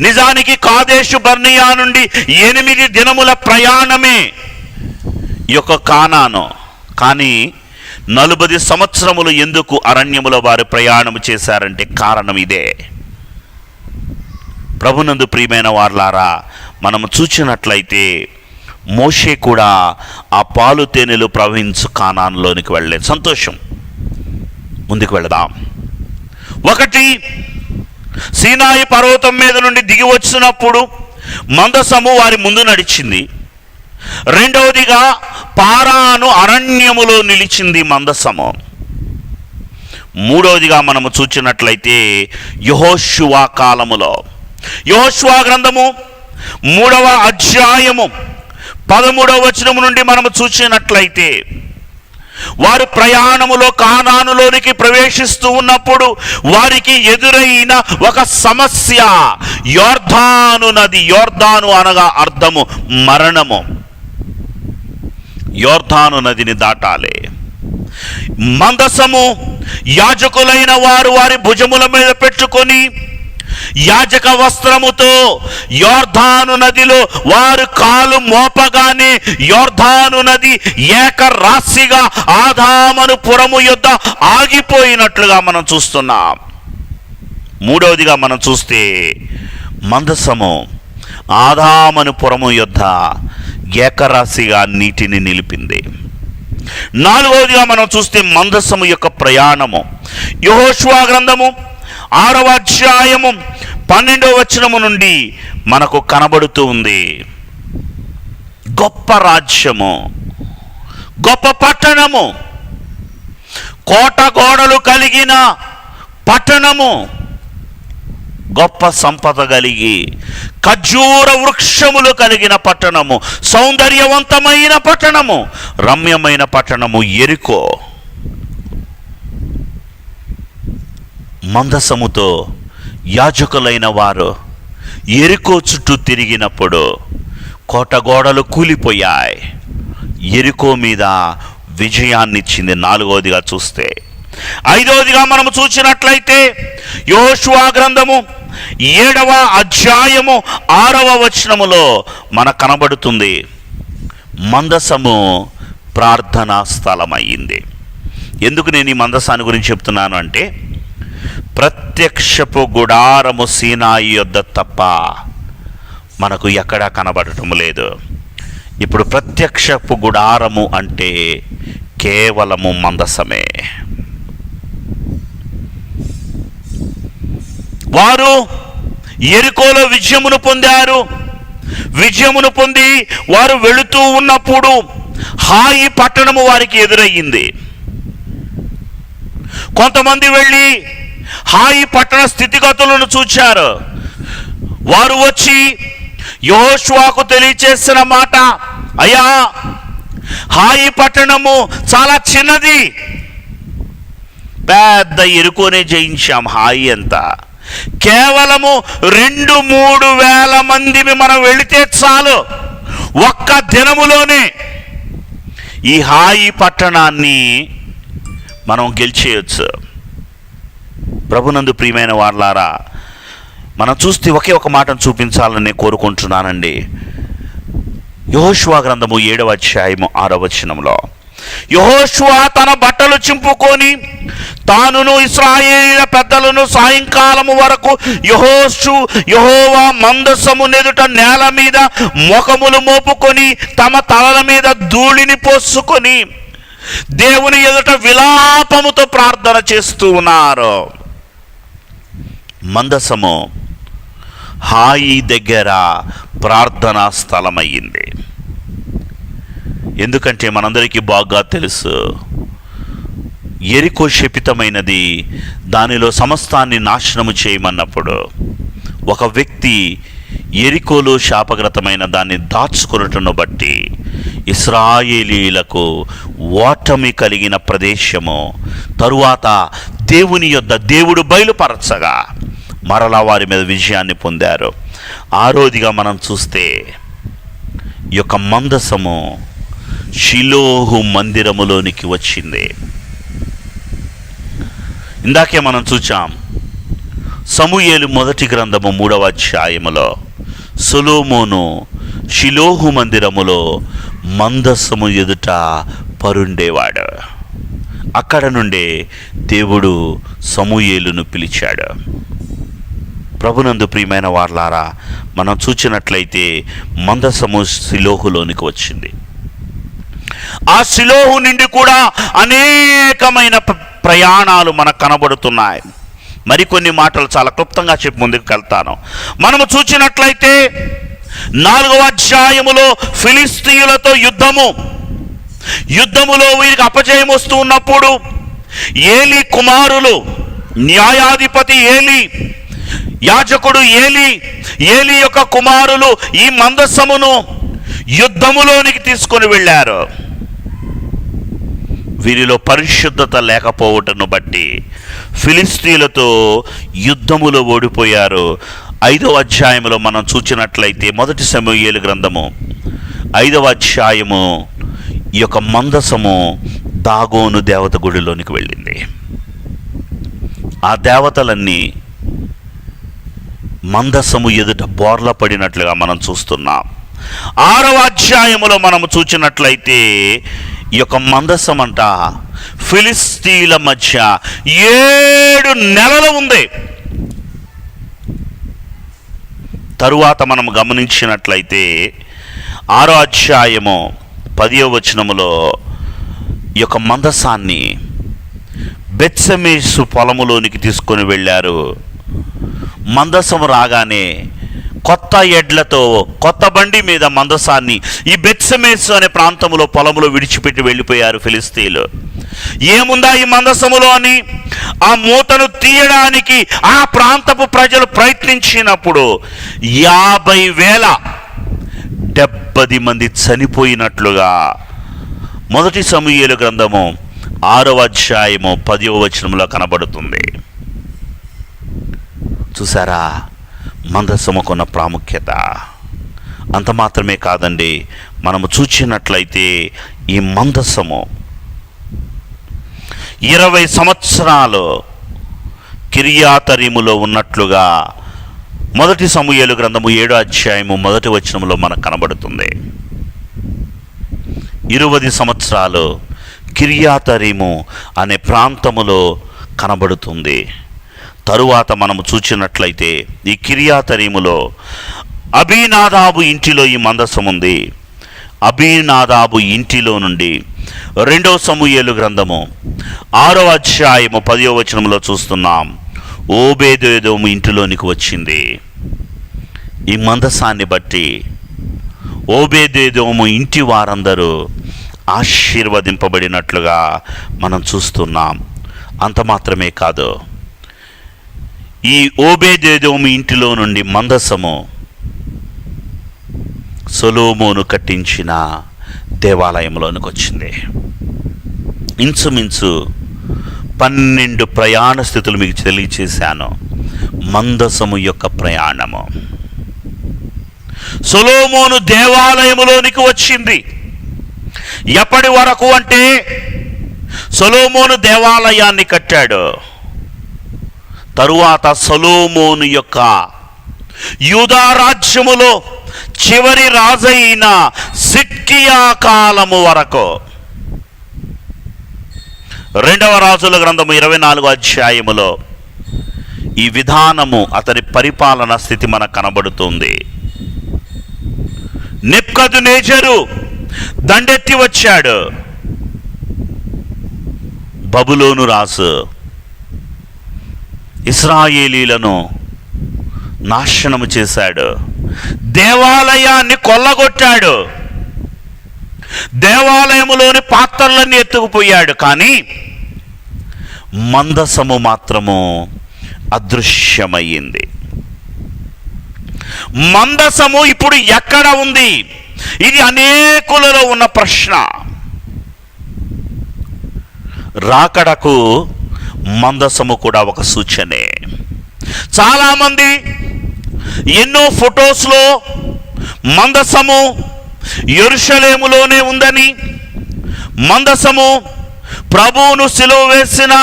[SPEAKER 1] నిజానికి కాదేషు బర్నియా నుండి 8 దినముల ప్రయాణమే ఈ యొక్క కానాను. కానీ 40 సంవత్సరములు ఎందుకు అరణ్యములో వారు ప్రయాణం చేశారంటే కారణం ఇదే. ప్రభునందు ప్రియమైన వారలారా, మనము చూచినట్లయితే మోషే కూడా ఆ పాలు తేనెలు ప్రవహించు కానానులోనికి వెళ్ళలేదు. సంతోషం, ముందుకు వెళదాం. 1, సీనాయి పర్వతం మీద నుండి దిగి వచ్చినప్పుడు మందసము వారి ముందు నడిచింది. 2వదిగా పారాను అరణ్యములో నిలిచింది మందసము. 3వదిగా మనము చూచినట్లయితే యెహోషువ కాలములో, యెహోషువ గ్రంథము 3వ అధ్యాయము 13వ వచనము నుండి మనము చూసినట్లయితే వారు ప్రయాణములో కానానులోనికి ప్రవేశిస్తూ ఉన్నప్పుడు వారికి ఎదురైన ఒక సమస్య యోర్దాను నది. యోర్దాను అనగా అర్థము మరణము. యోర్దాను నదిని దాటాలి. మందసము యాజకులైన వారు వారి భుజముల మీద పెట్టుకొని యాజక వస్త్రముతో యోర్దాను నదిలో వారు కాలు మోపగానే యోర్దాను నది ఏకరాశిగా ఆదాము పురము యొద్ద ఆగిపోయినట్లుగా మనం చూస్తున్నాం. 3వదిగా మనం చూస్తే మందసము ఆదాము పురము యొద్ద ఏకరాశిగా నీటిని నిలిపింది. 4వదిగా మనం చూస్తే మందసము యొక్క ప్రయాణము యెహోషువ గ్రంథము 6వ అధ్యాయము 12వ వచనము నుండి మనకు కనబడుతూ ఉంది. గొప్ప రాజ్యము, గొప్ప పట్టణము, కోట గోడలు కలిగిన పట్టణము, గొప్ప సంపద కలిగి ఖర్జూర వృక్షములు కలిగిన పట్టణము, సౌందర్యవంతమైన పట్టణము, రమ్యమైన పట్టణము యెరికో. మందసముతో యాజకులైన వారు యెరికో చుట్టూ తిరిగినప్పుడు కోట గోడలు కూలిపోయాయి. యెరికో మీద విజయాన్నిచ్చింది. 4వదిగా చూస్తే, 5వదిగా మనము చూసినట్లయితే యెహోషువ గ్రంథము 7వ అధ్యాయము 6వ వచనములో మనకు కనబడుతుంది మందసము ప్రార్థనా స్థలమయ్యింది. ఎందుకు నేను ఈ మందసాన్ని గురించి చెప్తున్నాను అంటే, ప్రత్యక్షపు గుడారము సీనాయి యొద్ద తప్ప మనకు ఎక్కడా కనబడటం లేదు. ఇప్పుడు ప్రత్యక్షపు గుడారము అంటే కేవలము మందసమే. వారు యెరికోలో విజయమును పొందారు. విజయమును పొంది వారు వెళుతూ ఉన్నప్పుడు హాయి పట్టణము వారికి ఎదురయ్యింది. కొంతమంది వెళ్ళి హాయి పట్టణ స్థితిగతులను చూచారు. వారు వచ్చి యెహోషువకు తెలియచేసిన మాట, అయ్యా, హాయి పట్టణము చాలా చిన్నది, పెద్ద యెరికోనే జయించాం. హాయి ఎంత కేవలము 2-3 వేల మందిని మనం వెళితే చాలు, ఒక్క దినములోనే ఈ హాయి పట్టణాన్ని మనం గెలిచేయచ్చు. ప్రభునందు ప్రియమైన వారలారా, మనం చూస్తే ఒకే ఒక మాటను చూపించాలని కోరుకుంటున్నానండి. యెహోషువ గ్రంథము 7వ అధ్యాయము 6వ వచనంలో, యెహోషువ తన బట్టలు చింపుకొని తానును ఇశ్రాయేలీయుల పెద్దలను సాయంకాలము వరకు యెహోవా మందసము ఎదుట నేల మీద ముఖములు మోపుకొని తమ తలల మీద ధూళిని పోసుకొని దేవుని ఎదుట విలాపముతో ప్రార్థన చేస్తూ ఉన్నారు. మందసము హాయి దగ్గర ప్రార్థనా స్థలమయ్యింది. ఎందుకంటే మనందరికీ బాగా తెలుసు, యెరికో శపితమైనది, దానిలో సమస్తాన్ని నాశనము చేయమన్నప్పుడు ఒక వ్యక్తి యెరికోలో శాపగ్రతమైన దాన్ని దాచుకొనుటను బట్టి ఇశ్రాయేలీయులకు ఓటమి కలిగిన ప్రదేశము. తరువాత దేవుని యొద్ద దేవుడు బయలుపరచగా మరలా వారి మీద విజయాన్ని పొందారు. 6వదిగా మనం చూస్తే ఈ యొక్క మందసము షిలోహు మందిరములోనికి వచ్చింది. ఇందాకే మనం చూచాం, సమూయేలు మొదటి గ్రంథము 3వ అధ్యాయములో సొలొమోను షిలోహు మందిరములో మందసము ఎదుట పరుండేవాడు. అక్కడ నుండే దేవుడు సమూయేలును పిలిచాడు. ప్రభునందు ప్రియమైన వారలారా, మనం చూచినట్లయితే మందసము షిలోహులోనికి వచ్చింది. ఆ షిలోహు నుండి కూడా అనేకమైన ప్రయాణాలు మనకు కనబడుతున్నాయి. మరికొన్ని మాటలు చాలా క్లుప్తంగా చెప్పి ముందుకు వెళ్తాను. మనము చూచినట్లయితే 4వ అధ్యాయములో ఫిలిస్తీయులతో యుద్ధములో వీరికి అపజయం వస్తూ ఉన్నప్పుడు ఏలీ కుమారులు, న్యాయాధిపతి ఏలీ, యాజకుడు ఏలీ యొక్క కుమారులు ఈ మందసమును యుద్ధములోనికి తీసుకొని వెళ్ళారు. వీరిలో పరిశుద్ధత లేకపోవటను బట్టి ఫిలిస్తీయులతో యుద్ధములో ఓడిపోయారు. 5వ అధ్యాయంలో మనం చూచినట్లయితే మొదటి సమూయేలు గ్రంథము 5వ అధ్యాయము ఈ యొక్క మందసము దాగోను దేవత గుడిలోనికి వెళ్ళింది. ఆ దేవతలన్నీ మందసము ఎదుట బోర్ల పడినట్లుగా మనం చూస్తున్నాం. 6వ అధ్యాయములో మనము చూచినట్లయితే ఈ యొక్క మందసం అంట ఫిలిస్తీయుల మధ్య 7 నెలలు ఉంది. తరువాత మనం గమనించినట్లయితే 6వ అధ్యాయము 10వ వచనములో ఈ యొక్క మందసాన్ని బెత్షెమెషు పొలములోనికి తీసుకొని వెళ్ళారు. మందసం రాగానే కొత్త ఎడ్లతో కొత్త బండి మీద మందసాన్ని ఈ బెత్షెమెషు అనే ప్రాంతంలో పొలములో విడిచిపెట్టి వెళ్ళిపోయారు ఫిలిస్తీయులు. ఏముందా ఈ మందసములో అని ఆ మూతను తీయడానికి ఆ ప్రాంతపు ప్రజలు ప్రయత్నించినప్పుడు 50,000 మంది చనిపోయినట్లుగా మొదటి సమూయేలు గ్రంథము 6వ అధ్యాయము 10వ వచనంలో కనబడుతుంది. చూసారా మందసముకున్న ప్రాముఖ్యత? అంత మాత్రమే కాదండి, మనము చూచినట్లయితే ఈ మందసము 20 సంవత్సరాలు కిర్యాతరీములో ఉన్నట్లుగా మొదటి సమూయేలు గ్రంథము 7వ అధ్యాయము 1వ వచనంలో మనకు కనబడుతుంది. 20 సంవత్సరాలు కిర్యాతరీము అనే ప్రాంతములో కనబడుతుంది. తరువాత మనము చూచినట్లయితే ఈ కిర్యాతరీములో అబీనాదాబు ఇంటిలో ఈ మందసం ఉంది. అబీనాదాబు ఇంటిలో నుండి 2వ సమూయేలు గ్రంథము 6వ అధ్యాయము 10వ వచనంలో చూస్తున్నాం, ఓబేదెదోము ఇంటిలోనికి వచ్చింది. ఈ మందసాన్ని బట్టి ఓబేదెదోము ఇంటి వారందరూ ఆశీర్వదింపబడినట్లుగా మనం చూస్తున్నాం. అంత మాత్రమే కాదు, ఈ ఓబేదెదోము ఇంటిలో నుండి మందసము సొలొమోను కట్టించిన దేవాలయంలోనికి వచ్చింది. ఇంచుమించు 12 ప్రయాణ స్థితులు మీకు తెలియచేశాను. మందసము యొక్క ప్రయాణము సొలొమోను దేవాలయములోనికి వచ్చింది. ఎప్పటి వరకు అంటే సొలొమోను దేవాలయాన్ని కట్టాడు. తరువాత సొలొమోను యొక్క యూదా రాజ్యములో చివరి రాజైన సిద్కియా కాలము వరకు 2వ రాజుల గ్రంథము 24వ అధ్యాయములో ఈ విధానము అతని పరిపాలన స్థితి మనకు కనబడుతుంది. నెబ్కద్నెజరు దండెత్తి వచ్చాడు. బబులోను రాజు ఇశ్రాయేలీలను నాశనము చేశాడు. దేవాలయాన్ని కొల్లగొట్టాడు. దేవాలయములోని పాత్రలన్నీ ఎత్తుకుపోయాడు. కానీ మందసము మాత్రము అదృశ్యమయ్యింది. మందసము ఇప్పుడు ఎక్కడ ఉంది? ఇది అనేకులలో ఉన్న ప్రశ్న. రాకడకు మందసము కూడా ఒక సూచనే. చాలామంది ఎన్నో ఫొటోస్లో మందసము యెరూషలేములోనే ఉందని, మందసము ప్రభువును సిలువ వేసిన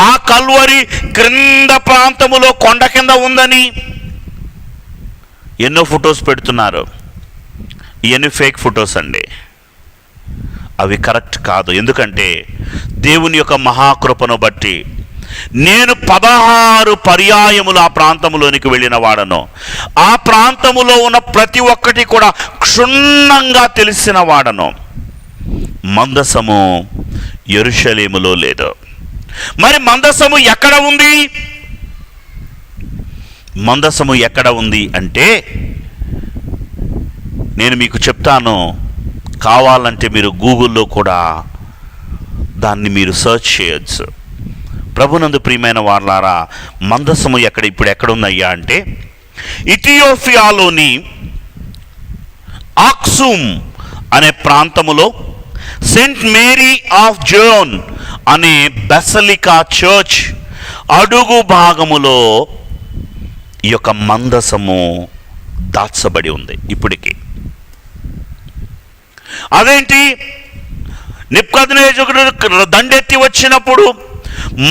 [SPEAKER 1] ఆ కల్వరి క్రింద ప్రాంతములో కొండ కింద ఉందని ఎన్నో ఫొటోస్ పెడుతున్నారు. ఇవన్నీ ఫేక్ ఫొటోస్ అండి, అవి కరెక్ట్ కాదు. ఎందుకంటే దేవుని యొక్క మహాకృపను బట్టి నేను 16 పర్యాయములు ఆ ప్రాంతములోనికి వెళ్ళిన వాడను. ఆ ప్రాంతములో ఉన్న ప్రతి ఒక్కటి కూడా క్షుణ్ణంగా తెలిసిన వాడను. మందసము యెరూషలేములో లేదు. మరి మందసము ఎక్కడ ఉంది? మందసము ఎక్కడ ఉంది అంటే నేను మీకు చెప్తాను. కావాలంటే మీరు గూగుల్లో కూడా దాన్ని మీరు సర్చ్ చేయొచ్చు. ప్రభునందు ప్రియమైన వారలారా, మందసము ఇప్పుడు ఎక్కడుందయ్యా అంటే ఇథియోపియాలోని ఆక్సూమ్ అనే ప్రాంతములో సెయింట్ మేరీ ఆఫ్ జోన్ అనే బెసలికా చర్చ్ అడుగు భాగములో ఈ యొక్క మందసము దాచబడి ఉంది ఇప్పటికి. అదేంటి, నెబుకద్నెజరు దండెత్తి వచ్చినప్పుడు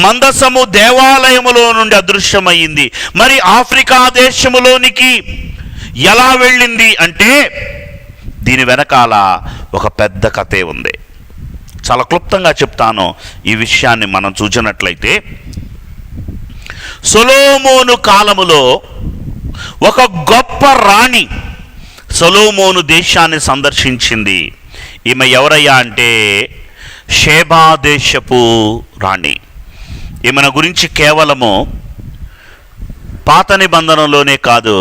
[SPEAKER 1] మందసము దేవాలయములో నుండి అదృశ్యమైంది. మరి ఆఫ్రికా దేశములోనికి ఎలా వెళ్ళింది అంటే దీని వెనకాల ఒక పెద్ద కథే ఉంది. చాలా క్లుప్తంగా చెప్తాను. ఈ విషయాన్ని మనం చూసినట్లయితే సొలొమోను కాలములో ఒక గొప్ప రాణి సొలొమోను దేశాన్ని సందర్శించింది. ఈమె ఎవరయ్యా అంటే షేబా దేశపు రాణి. ఈమెను గురించి కేవలము పాత నిబంధనలోనే కాదు,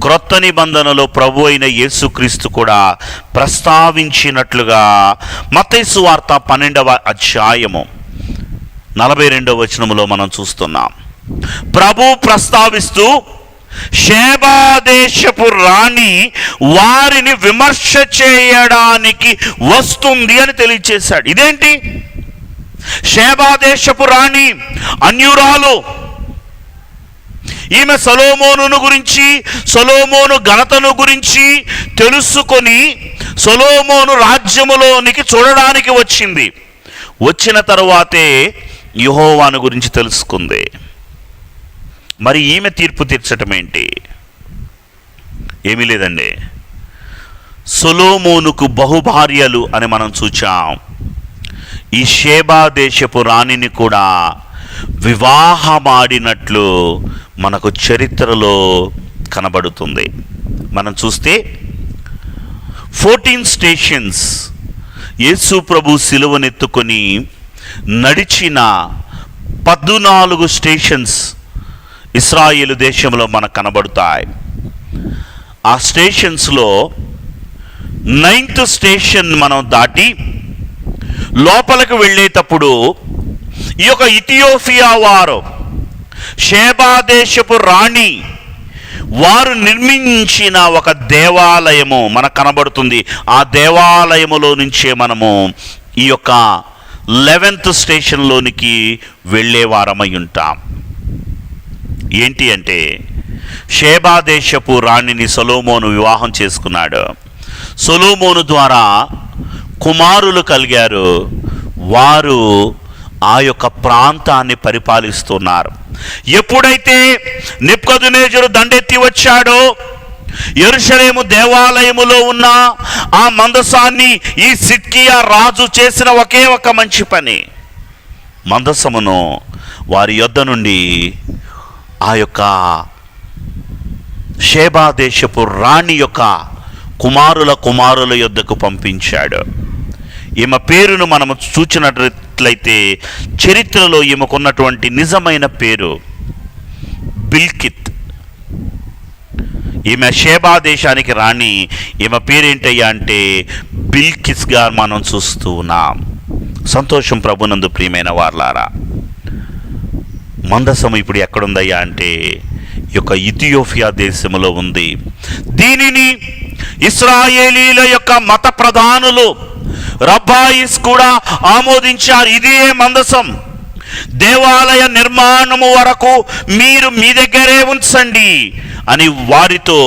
[SPEAKER 1] క్రొత్త నిబంధనలో ప్రభు అయిన యేసుక్రీస్తు కూడా ప్రస్తావించినట్లుగా మత్తయి సువార్త 12వ అధ్యాయము 42వ వచనములో మనం చూస్తున్నాం. ప్రభు ప్రస్తావిస్తూ షేబా దేశపు రాణి వారిని విమర్శ చేయడానికి వస్తుంది అని తెలియచేశాడు. ఇదేంటి, షేబా దేశపు రాణి అన్యురాలు, ఈమె సొలొమోనును గురించి, సొలొమోను ఘనతను గురించి తెలుసుకొని సొలొమోను రాజ్యములోనికి చూడడానికి వచ్చింది. వచ్చిన తరువాతే యెహోవాను గురించి తెలుసుకుంది. మరి ఈమె తీర్పు తీర్చటం ఏంటి? ఏమీ లేదండి. సొలొమోనుకు బహుభార్యలు అని మనం చూచాం. ఈ షేబా దేశపు రాణిని కూడా వివాహమాడినట్లు మనకు చరిత్రలో కనబడుతుంది. మనం చూస్తే 14 స్టేషన్స్ యేసు ప్రభు సిలువనెత్తుకొని నడిచిన 14 స్టేషన్స్ ఇశ్రాయేలు దేశంలో మనకు కనబడతాయి. ఆ స్టేషన్స్లో 9th స్టేషన్ మనం దాటి లోపలికి వెళ్ళేటప్పుడు ఈ యొక్క ఇథియోపియా వారు, షేబా దేశపు రాణి వారు నిర్మించిన ఒక దేవాలయము మనకు కనబడుతుంది. ఆ దేవాలయములో నుంచే మనము ఈ యొక్క 11th స్టేషన్లోనికి వెళ్ళేవారమై ఉంటాం. ఏంటి అంటే షేబా దేశపు రాణిని సొలొమోను వివాహం చేసుకున్నాడు. సొలొమోను ద్వారా కుమారులు కలిగారు. వారు ఆ యొక్క ప్రాంతాన్ని పరిపాలిస్తున్నారు. ఎప్పుడైతే నెబుకద్నెజరు దండెత్తి వచ్చాడో యెరూషలేము దేవాలయములో ఉన్న ఆ మందసాన్ని ఈ సిద్కియా రాజు చేసిన ఒకే ఒక మంచి పని, మందసమును వారి యొద్ద నుండి ఆ యొక్క షేబా దేశపు రాణి యొక్క కుమారుల యొద్దకు పంపించాడు. ఈమె పేరును మనము చూచినట్లయితే చరిత్రలో ఈమెకున్నటువంటి నిజమైన పేరు బిల్కిత్. ఈమె షేబా దేశానికి రాణి. ఈమె పేరేంటయ్యా అంటే బిల్కిస్గా మనం చూస్తూ ఉన్నాం. సంతోషం ప్రభునందు ప్రియమైన వారలారా. మందసము ఇప్పుడు ఎక్కడుందయ్యా అంటే ఈ యొక్క ఇథియోపియా దేశంలో ఉంది. దీనిని ఇశ్రాయేలీల యొక్క మత ప్రధానులు రబ్బాయిస్ కూడా ఆమోదించారు. ఇదే మందసం, దేవాలయ నిర్మాణము వరకు మీరు మీ దగ్గరే ఉంచండి అని వారితో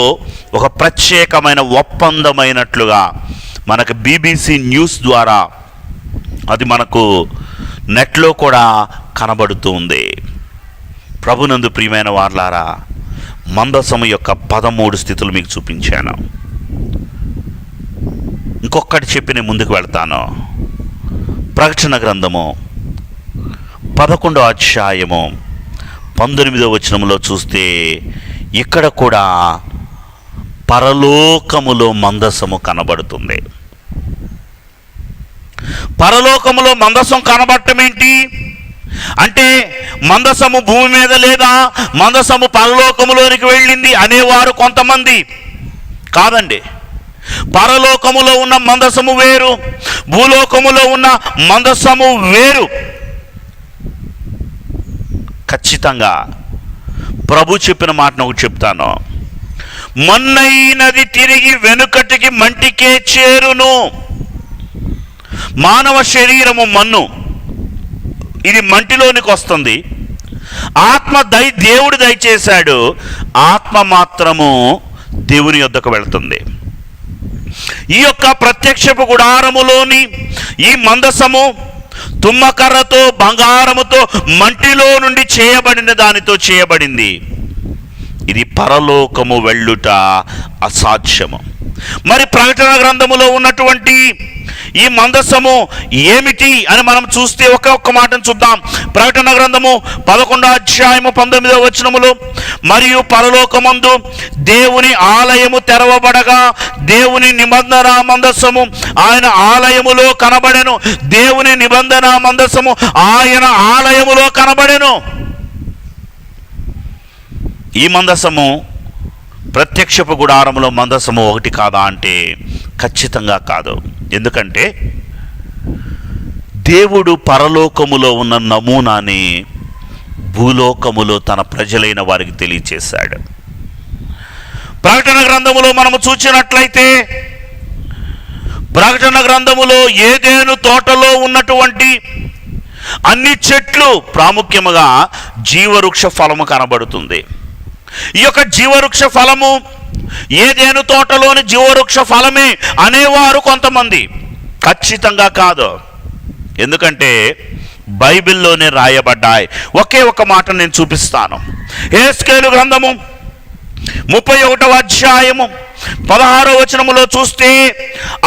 [SPEAKER 1] ఒక ప్రత్యేకమైన ఒప్పందమైనట్లుగా మనకు BBC న్యూస్ ద్వారా అది మనకు నెట్లో కూడా కనబడుతూ ఉంది. ప్రభునందు ప్రియమైన వారలారా, మందసము యొక్క 13 స్థితులు మీకు చూపించాను. ఇంకొకటి చెప్పి నేను ముందుకు వెళ్తాను. ప్రకటన గ్రంథము 11వ అధ్యాయము 19వ వచనంలో చూస్తే ఇక్కడ కూడా పరలోకములో మందసము కనబడుతుంది. పరలోకములో మందసం కనబడటం ఏంటి అంటే, మందసము భూమి మీద లేదా, మందసము పరలోకములోనికి వెళ్ళింది అనేవారు కొంతమంది. కాదండి, పరలోకములో ఉన్న మందసము వేరు, భూలోకములో ఉన్న మందసము వేరు. ఖచ్చితంగా ప్రభు చెప్పిన మాటను ఒకటి చెప్తాను. మన్నైనది తిరిగి వెనుకటికి మంటికే చేరును. మానవ శరీరము మన్ను, ఇది మంటిలోనికి వస్తుంది. ఆత్మ దేవుడు దయచేశాడు, ఆత్మ మాత్రము దేవుని యొద్దకు వెళుతుంది. ఈ యొక్క ప్రత్యక్షపు గుడారములోని ఈ మందసము తుమ్మకర్రతో, బంగారముతో, మంటిలో నుండి చేయబడిన దానితో చేయబడింది. ఇది పరలోకము వెళ్ళుట అసాధ్యము. మరి ప్రకటన గ్రంథములో ఉన్నటువంటి ఈ మందసము ఏమిటి అని మనం చూస్తే ఒక్క మాటను చూద్దాం. ప్రకటన గ్రంథము 11వ అధ్యాయము 19వ వచనములో, మరియు పరలోకమందు దేవుని ఆలయము తెరవబడగా దేవుని నిబంధన మందసము ఆయన ఆలయములో కనబడెను. దేవుని నిబంధన మందసము ఆయన ఆలయములో కనబడెను. ఈ మందసము ప్రత్యక్షపు గుడారములో మందసము ఒకటి కాదా అంటే ఖచ్చితంగా కాదు. ఎందుకంటే దేవుడు పరలోకములో ఉన్న నమూనాని భూలోకములో తన ప్రజలైన వారికి తెలియచేశాడు. ప్రకటన గ్రంథములో మనము చూసినట్లయితే, ప్రకటన గ్రంథములో ఏదెను తోటలో ఉన్నటువంటి అన్ని చెట్లు, ప్రాముఖ్యముగా జీవవృక్ష ఫలము కనబడుతుంది. ఈ యొక్క జీవవృక్ష ఫలము ఏదెను తోటలోని జీవవృక్ష ఫలమే అనేవారు కొంతమంది. ఖచ్చితంగా కాదు, ఎందుకంటే బైబిల్లోనే రాయబడ్డాయి. ఒకే ఒక మాట నేను చూపిస్తాను. యెహెజ్కేలు గ్రంథము 31వ అధ్యాయము 16వ వచనములో చూస్తే,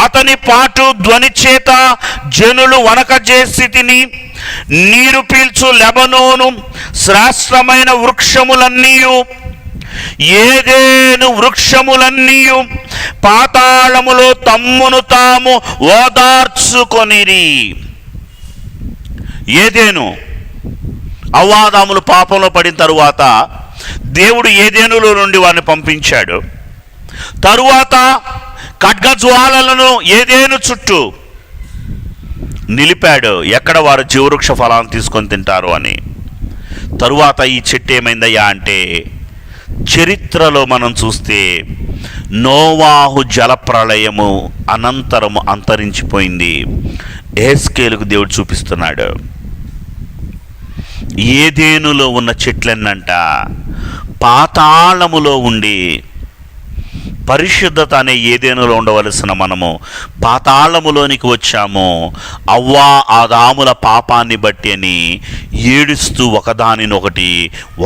[SPEAKER 1] అతని పాటు ధ్వని చేత జనులు వణకజేసితిని, నీరు పీల్చు లెబనోను శ్రేష్టమైన వృక్షములన్నీయు, ఏదెను వృక్షములన్నీయు పాతాళములో తమ్మును తాము ఓదార్చుకొనిరి. ఏదెను, అవ్వాదాములు పాపంలో పడిన తరువాత దేవుడు ఏదెనులో నుండి వారిని పంపించాడు. తరువాత ఖడ్గజ్వాలలను ఏదెను చుట్టూ నిలిపాడు, ఎక్కడ వారు జీవవృక్ష ఫలాన్ని తీసుకొని తింటారు అని. తరువాత ఈ చెట్టు ఏమైందయ్యా అంటే, చరిత్రలో మనం చూస్తే నోవాహు జలప్రళయము అనంతరము అంతరించిపోయింది. యెహెజ్కేలుకు దేవుడు చూపిస్తున్నాడు, ఏదెనులో ఉన్న చెట్లన్నంట పాతాళములో ఉండి, పరిశుద్ధత అనే ఏదెనులో ఉండవలసిన మనము పాతాళములోనికి వచ్చాము. అవ్వా ఆదాముల పాపాన్ని బట్టి అని ఏడుస్తూ ఒకదానినొకటి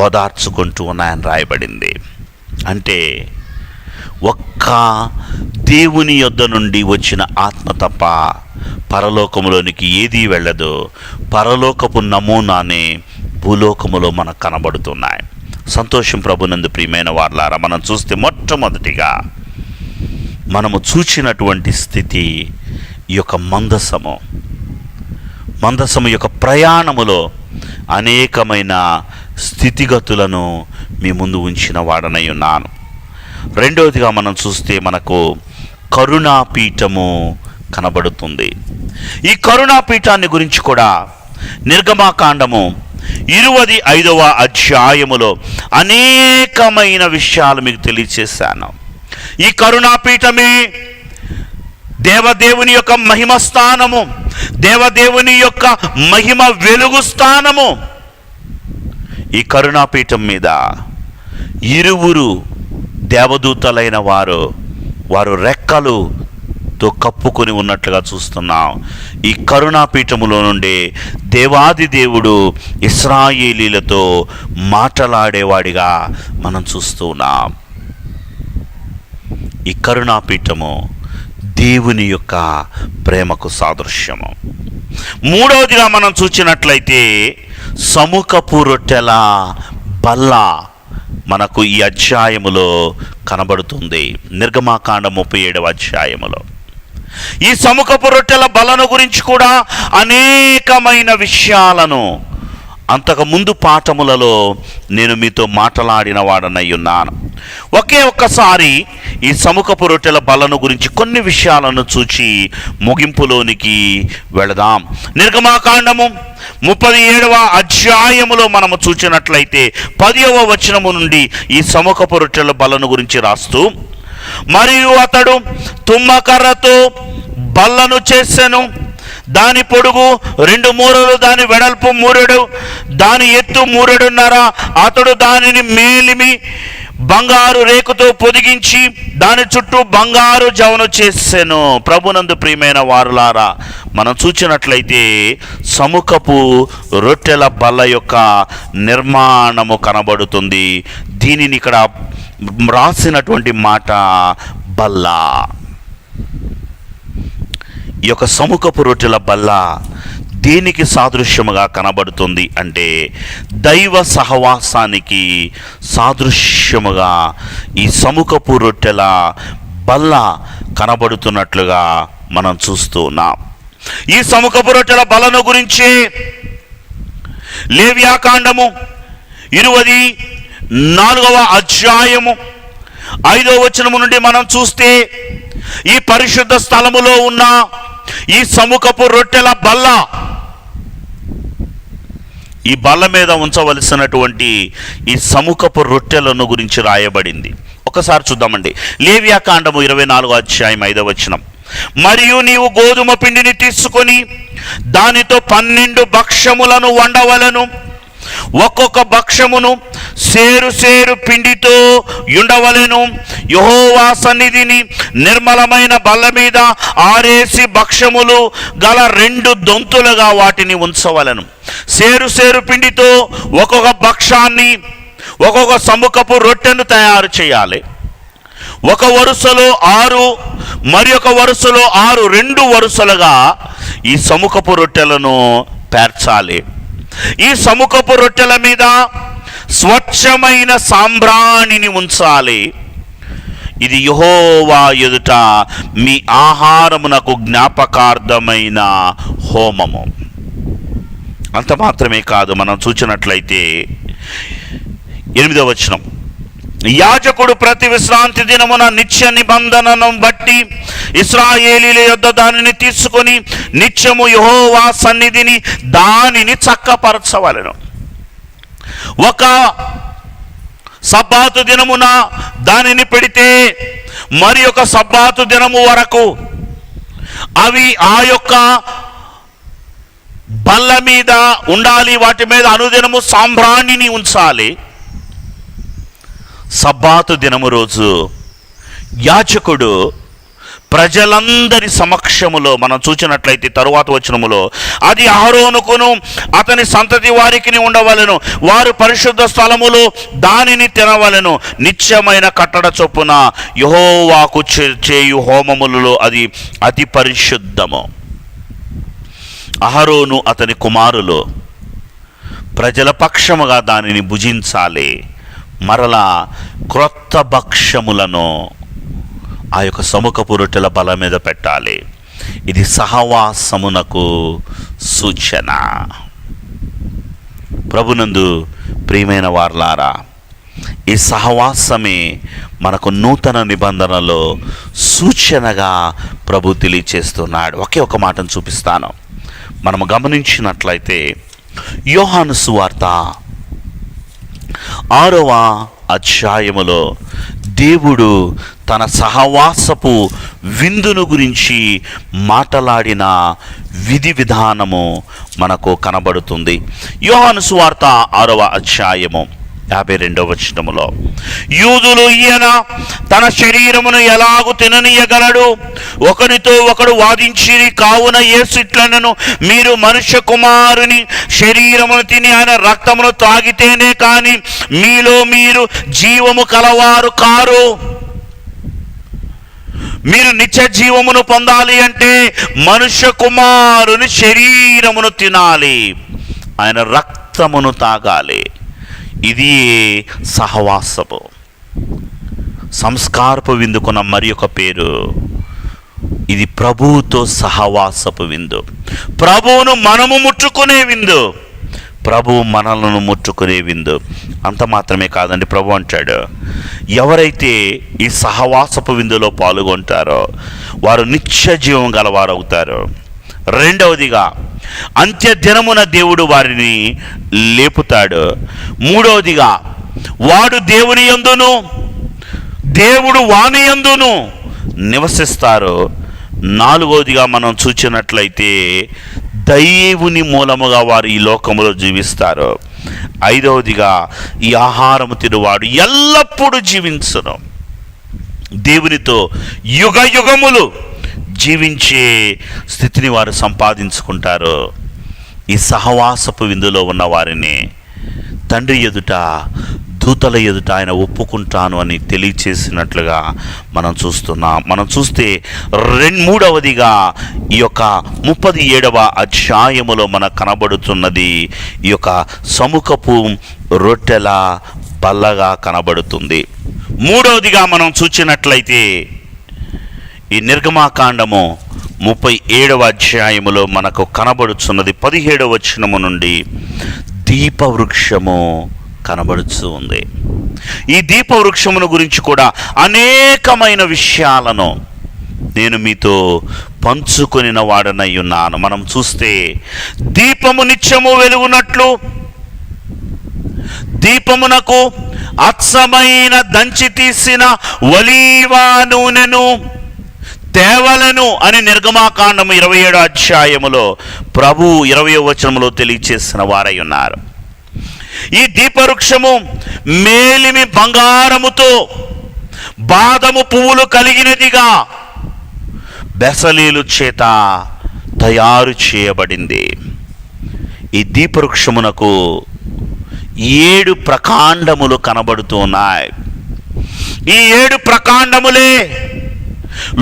[SPEAKER 1] ఓదార్చుకుంటూ ఉన్నాయని రాయబడింది. అంటే ఒక్క దేవుని యొద్ద నుండి వచ్చిన ఆత్మ తప్ప పరలోకములోనికి ఏదీ వెళ్ళదు. పరలోకపు నమూనానే భూలోకములో మనకు కనబడుతున్నాయి. సంతోషం ప్రభునందు ప్రియమైన వారలారా, మనం చూస్తే మొట్టమొదటిగా మనము చూచినటువంటి స్థితి ఈ యొక్క మందసము యొక్క ప్రయాణములో అనేకమైన స్థితిగతులను మీ ముందు ఉంచిన వాడనై ఉన్నాను. రెండవదిగా మనం చూస్తే మనకు కరుణాపీఠము కనబడుతుంది. ఈ కరుణాపీఠాన్ని గురించి కూడా నిర్గమాకాండము 25వ అధ్యాయములో అనేకమైన విషయాలు మీకు తెలియచేశాను. ఈ కరుణాపీఠమే దేవదేవుని యొక్క మహిమ స్థానము, దేవదేవుని యొక్క మహిమ వెలుగు స్థానము. ఈ కరుణాపీఠం మీద ఇరువురు దేవదూతలైన వారు రెక్కలు తో కప్పుకొని ఉన్నట్లుగా చూస్తున్నాం. ఈ కరుణాపీఠములో నుండే దేవాది దేవుడు ఇశ్రాయేలీలతో మాట్లాడేవాడిగా మనం చూస్తూ ఉన్నాం. ఈ కరుణాపీఠము దేవుని యొక్క ప్రేమకు సాదృశ్యము. మూడవదిగా మనం చూచినట్లయితే సముఖపు రొట్టెల బల్ల మనకు ఈ అధ్యాయములో కనబడుతుంది. నిర్గమాకాండ 37వ అధ్యాయములో ఈ సముఖపు రొట్టెల బలను గురించి కూడా అనేకమైన విషయాలను అంతకు ముందు పాఠములలో నేను మీతో మాట్లాడిన వాడనై ఉన్నాను. ఒక్కసారి ఈ సముఖపు రొట్టెల బలను గురించి కొన్ని విషయాలను చూచి ముగింపులోనికి వెళదాం. నిర్గమాకాండము 37వ అధ్యాయములో మనము చూచినట్లయితే 10వ వచనము నుండి ఈ సముఖపు రొట్టెల బలను గురించి రాస్తూ, మరియు అతడు తుమ్మకర్రతో బల్లను చేసెను. దాని పొడుగు 2 మూరలు, దాని వెడల్పు 3 మూరెడు, దాని ఎత్తు 3 మూరెడున్నర. అతడు దానిని మేలిమి బంగారు రేకుతో పొదిగించి దాని చుట్టూ బంగారు జవను చేసెను. ప్రభునందు ప్రియమైన వారులారా, మనం చూచినట్లయితే సముఖపు రొట్టెల బల్ల యొక్క నిర్మాణము కనబడుతుంది. దీనిని ఇక్కడ రాసినటువంటి మాట బల్ల. ఈ యొక్క సముఖపు రొట్టెల బల్ల దేనికి సాదృశ్యముగా కనబడుతుంది అంటే దైవ సహవాసానికి సాదృశ్యముగా ఈ సముఖపు రొట్టెల బల్ల కనబడుతున్నట్లుగా మనం చూస్తూ ఉన్నాం. ఈ సముఖపు రొట్టెల బలను గురించి లేవ్యాకాండము 24వ అధ్యాయము 5వ వచనము నుండి మనం చూస్తే, ఈ పరిశుద్ధ స్థలములో ఉన్న ఈ సముఖపు రొట్టెల బల్ల, ఈ బల్ల మీద ఉంచవలసినటువంటి ఈ సముఖపు రొట్టెలను గురించి రాయబడింది. ఒకసారి చూద్దామండి. లేవ్యాకాండము 24వ అధ్యాయం 5వ వచనం. మరియు నీవు గోధుమ పిండిని తీసుకొని దానితో 12 భక్ష్యములను వండవలను. ఒక్కొక్క భక్ష్యమును సేరు పిండితో ఉండవలెను. యెహోవా సన్నిధిని నిర్మలమైన బల్ల మీద ఆరేసి భక్ష్యములు గల 2 దొంతులుగా వాటిని ఉంచవలెను. సేరు పిండితో ఒక్కొక్క భక్ష్యాన్ని, ఒక్కొక్క సముఖపు రొట్టెను తయారు చేయాలి. ఒక వరుసలో 6, మరి ఒక వరుసలో 6, 2 వరుసలుగా ఈ సముఖపు రొట్టెలను పేర్చాలి. ఈ సముఖపు రొట్టెల మీద స్వచ్ఛమైన సాంబ్రాణిని ఉంచాలి. ఇది యెహోవా ఎదుట మీ ఆహారమునకు జ్ఞాపకార్థమైన హోమము. అంత మాత్రమే కాదు, మనం చూచినట్లయితే 8వ వచనం. యాజకుడు ప్రతి విశ్రాంతి దినమున నిత్య నిబంధనను బట్టి ఇశ్రాయేలీల యొద్ద దానిని తీసుకొని నిత్యము యెహోవా సన్నిధిని దానిని చక్కపరచవలెను. ఒక సబ్బాతు దినమున దానిని పెడితే మరి ఒక సబ్బాతు దినము వరకు అవి ఆ యొక్క బల్ల మీద ఉండాలి. వాటి మీద అనుదినము సాంబ్రాణిని ఉంచాలి. సబ్బాతు దినము రోజు యాజకుడు ప్రజలందరి సమక్షములో, మనం చూచినట్లయితే తరువాత వచనములో, అది అహరోనుకును అతని సంతతి వారికి ఉండవలెను. వారు పరిశుద్ధ స్థలములో దానిని తినవలెను. నిత్యమైన కట్టడ చొప్పున యెహోవాకు చేయు హోమములలో అది అతి పరిశుద్ధము. అహరోను అతని కుమారులు ప్రజల పక్షముగా దానిని భుజించాలి. మరలా క్రొత్త భక్ష్యములను ఆ యొక్క సముఖపు రొట్టెల బల మీద పెట్టాలి. ఇది సహవాసమునకు సూచన. ప్రభునందు ప్రియమైన వారలారా, ఈ సహవాసమే మనకు నూతన నిబంధనలో సూచనగా ప్రభు తెలియచేస్తున్నాడు. ఒకే ఒక మాటను చూపిస్తాను. మనము గమనించినట్లయితే యోహాను సువార్త 6వ అధ్యాయములో దేవుడు తన సహవాసపు విందును గురించి మాట్లాడిన విధి విధానము మనకు కనబడుతుంది. యోహాను సువార్త 6వ అధ్యాయము 52వ వచనములో, యూదులు ఈయన తన శరీరమును ఎలాగు తిననీయగలడు, ఒకరితో ఒకడు వాదించిరి. కావున యేసు ఇట్లనెను, మీరు మనుష్య కుమారుని శరీరమును తిని ఆయన రక్తమును తాగితేనే కాని మీలో మీరు జీవము కలవారు కారు. మీరు నిత్య జీవమును పొందాలి అంటే మనుష్య కుమారుని శరీరమును తినాలి, ఆయన రక్తమును తాగాలి. ఇది సహవాసపు, సంస్కారపు విందుకున్న మరి ఒక పేరు. ఇది ప్రభువుతో సహవాసపు విందు, ప్రభువును మనము ముట్టుకునే విందు, ప్రభువు మనలను ముట్టుకునే విందు. అంత మాత్రమే కాదండి, ప్రభు అంటాడు, ఎవరైతే ఈ సహవాసపు విందులో పాల్గొంటారో వారు నిత్య జీవం గలవారు అవుతారు. రెండవదిగా, అంత్య దినమున దేవుడు వారిని లేపుతాడు. మూడవదిగా, వాడు దేవుని యందును దేవుడు వాని యందును నివసిస్తారు. నాలుగవదిగా మనం చూచినట్లయితే దైవుని మూలముగా వారు ఈ లోకములో జీవిస్తారు. ఐదవదిగా, ఈ ఆహారము తినువాడు ఎల్లప్పుడూ జీవించును, దేవునితో యుగ యుగములు జీవించే స్థితిని వారు సంపాదించుకుంటారు. ఈ సహవాసపు విందులో ఉన్న వారిని తండ్రి ఎదుట, దూతల ఎదుట ఆయన ఒప్పుకుంటాను అని తెలియచేసినట్లుగా మనం చూస్తున్నాం. మనం చూస్తే మూడవదిగా ఈ యొక్క 37వ అధ్యాయములో మనకు కనబడుతున్నది ఈ యొక్క సముఖపు రొట్టెల బల్లగా కనబడుతుంది. మూడవదిగా మనం చూచినట్లయితే ఈ నిర్గమాకాండము 37వ అధ్యాయములో మనకు కనబడుతున్నది 17వ వచనము నుండి దీపవృక్షము కనబడుతూ ఉంది. ఈ దీపవృక్షమును గురించి కూడా అనేకమైన విషయాలను నేను మీతో పంచుకొనిన వాడనై ఉన్నాను. మనం చూస్తే దీపము నిత్యము వెలుగునట్లు దీపమునకు అచ్చమైన దంచి తీసిన ఒలీవ నూనెను తేవలను అని నిర్గమాకాండము 27వ అధ్యాయములో ప్రభు 20వ వచనములో తెలియచేసిన వారై ఉన్నారు. ఈ దీపవృక్షము మేలిమి బంగారముతో బాదము పువ్వులు కలిగినదిగా బెసలీలు చేత తయారు చేయబడింది. ఈ దీపవృక్షమునకు 7 ప్రకాండములు కనబడుతున్నాయి. ఈ 7 ప్రకాండములే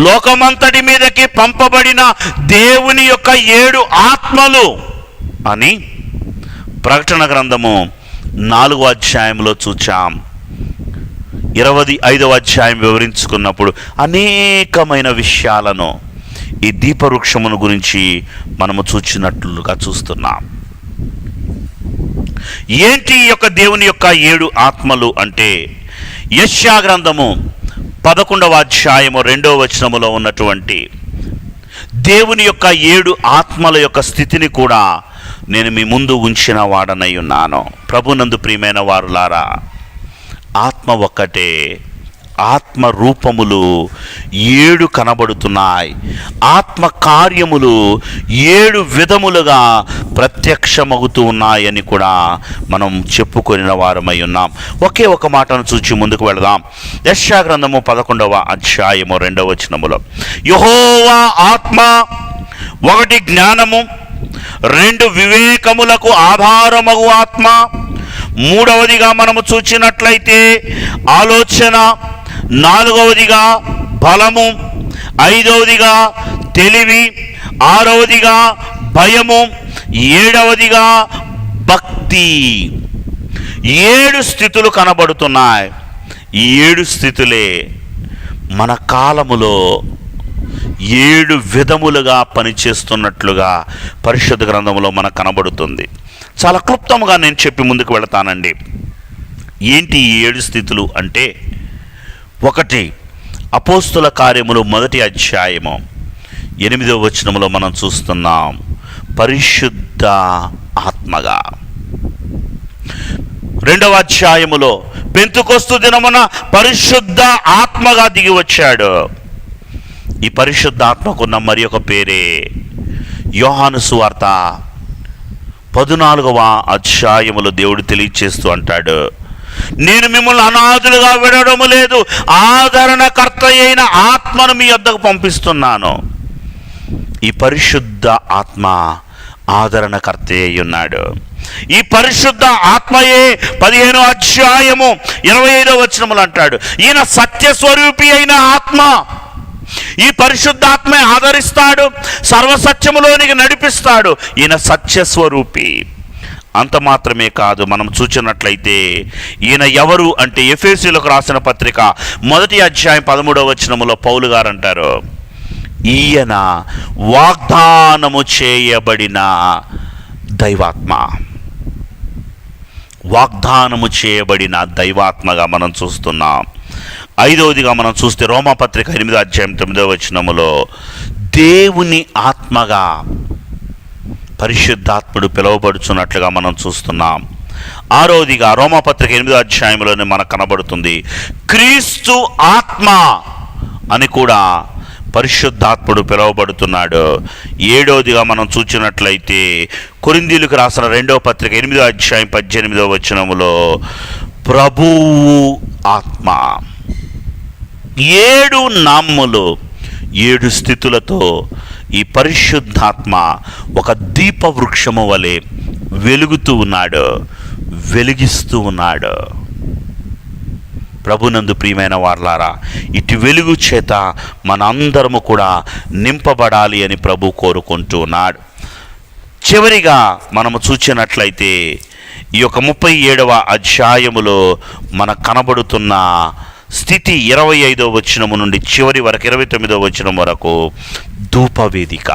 [SPEAKER 1] లోకమంతటి మీదకి పంపబడిన దేవుని యొక్క 7 ఆత్మలు అని ప్రకటన గ్రంథము 4వ అధ్యాయంలో చూచాం. 25వ అధ్యాయం వివరించుకున్నప్పుడు అనేకమైన విషయాలను ఈ దీపవృక్షమును గురించి మనము చూచినట్లుగా చూస్తున్నాం. ఏంటి ఈ యొక్క దేవుని యొక్క 7 ఆత్మలు అంటే, యెషయా గ్రంథము 11వ అధ్యాయము 2వ వచనములో ఉన్నటువంటి దేవుని యొక్క 7 ఆత్మల యొక్క స్థితిని కూడా నేను మీ ముందు ఉంచిన వాడనై ఉన్నాను. ప్రభునందు ప్రియమైన వారులారా, ఆత్మ ఒక్కటే, ఆత్మ రూపములు 7 కనబడుతున్నాయి. ఆత్మ కార్యములు 7 విధములుగా ప్రత్యక్షమవుతూ ఉన్నాయని కూడా మనం చెప్పుకొనిన వారమై ఉన్నాం. ఒకే ఒక మాటను చూచి ముందుకు వెళదాం. యెషయా గ్రంథము 11వ అధ్యాయము 2వ వచనములో, యెహోవా ఆత్మ 1 జ్ఞానము, 2 వివేకములకు ఆధారమగు ఆత్మ, 3వదిగా మనము చూచినట్లయితే ఆలోచన, 4వదిగా బలము, 5వదిగా తెలివి, 6వదిగా భయము, 7వదిగా భక్తి. 7 స్థితులు కనబడుతున్నాయి. ఈ 7 స్థితులే మన కాలములో 7 విధములుగా పనిచేస్తున్నట్లుగా పరిశుద్ధ గ్రంథంలో మనకు కనబడుతుంది. చాలా క్లుప్తంగా నేను చెప్పి ముందుకు వెళతానండి. ఏంటి ఈ 7 స్థితులు అంటే, 1 అపోస్తుల కార్యములు 1వ అధ్యాయము 8వ వచనములో మనం చూస్తున్నాం, పరిశుద్ధ ఆత్మగా. 2వ అధ్యాయములో పెంతెకొస్తు దినమున పరిశుద్ధ ఆత్మగా దిగి వచ్చాడు. ఈ పరిశుద్ధాత్మకున్న మరి ఒక పేరే యోహాను సువార్త 14వ అధ్యాయములో దేవుడు తెలియచేస్తూ అంటాడు, నేను మిమ్మల్ని అనాథులుగా విడవడము లేదు, ఆదరణకర్త అయిన ఆత్మను మీ వద్దకు పంపిస్తున్నాను. ఈ పరిశుద్ధ ఆత్మ ఆదరణకర్త అయి ఉన్నాడు. ఈ పరిశుద్ధ ఆత్మయే 15వ అధ్యాయము 25వ వచనములు అంటాడు, ఈయన సత్యస్వరూపి అయిన ఆత్మ. ఈ పరిశుద్ధాత్మే ఆదరిస్తాడు, సర్వసత్యములోనికి నడిపిస్తాడు. ఈయన సత్యస్వరూపి. అంత మాత్రమే కాదు, మనం చూచినట్లయితే ఈయన ఎవరు అంటే ఎఫెసీయులకు రాసిన పత్రిక 1వ అధ్యాయం 13వ వచనములో పౌలు గారు అంటారు, ఈయన వాగ్దానము చేయబడిన దైవాత్మ. వాగ్దానము చేయబడిన దైవాత్మగా మనం చూస్తున్నాం. 5వదిగా మనం చూస్తే రోమాపత్రిక 8వ అధ్యాయం 9వ వచనములో దేవుని ఆత్మగా పరిశుద్ధాత్ముడు పిలువబడుచున్నట్లుగా మనం చూస్తున్నాం. 6వదిగా రోమాపత్రిక 8వ అధ్యాయంలోనే మనకు కనబడుతుంది, క్రీస్తు ఆత్మ అని కూడా పరిశుద్ధాత్ముడు పిలువబడుతున్నాడు. 7వదిగా మనం చూచినట్లయితే కొరింథీయులకు రాసిన 2వ పత్రిక 8వ అధ్యాయం 18వ వచనములో ప్రభువు ఆత్మ. 7 నామములు 7 స్థితులతో ఈ పరిశుద్ధాత్మ ఒక దీపవృక్షము వలె వెలుగుతూ ఉన్నాడు, వెలిగిస్తూ ఉన్నాడు. ప్రభునందు ప్రియమైన వారలారా, ఇటు వెలుగు చేత మనందరము కూడా నింపబడాలి అని ప్రభు కోరుకుంటూ ఉన్నాడు. చివరిగా మనము చూచినట్లయితే ఈ యొక్క 37వ అధ్యాయములో మనకు కనబడుతున్న స్థితి 25వ వచనము నుండి చివరి వరకు 29వ వచనం వరకు ధూపవేదిక.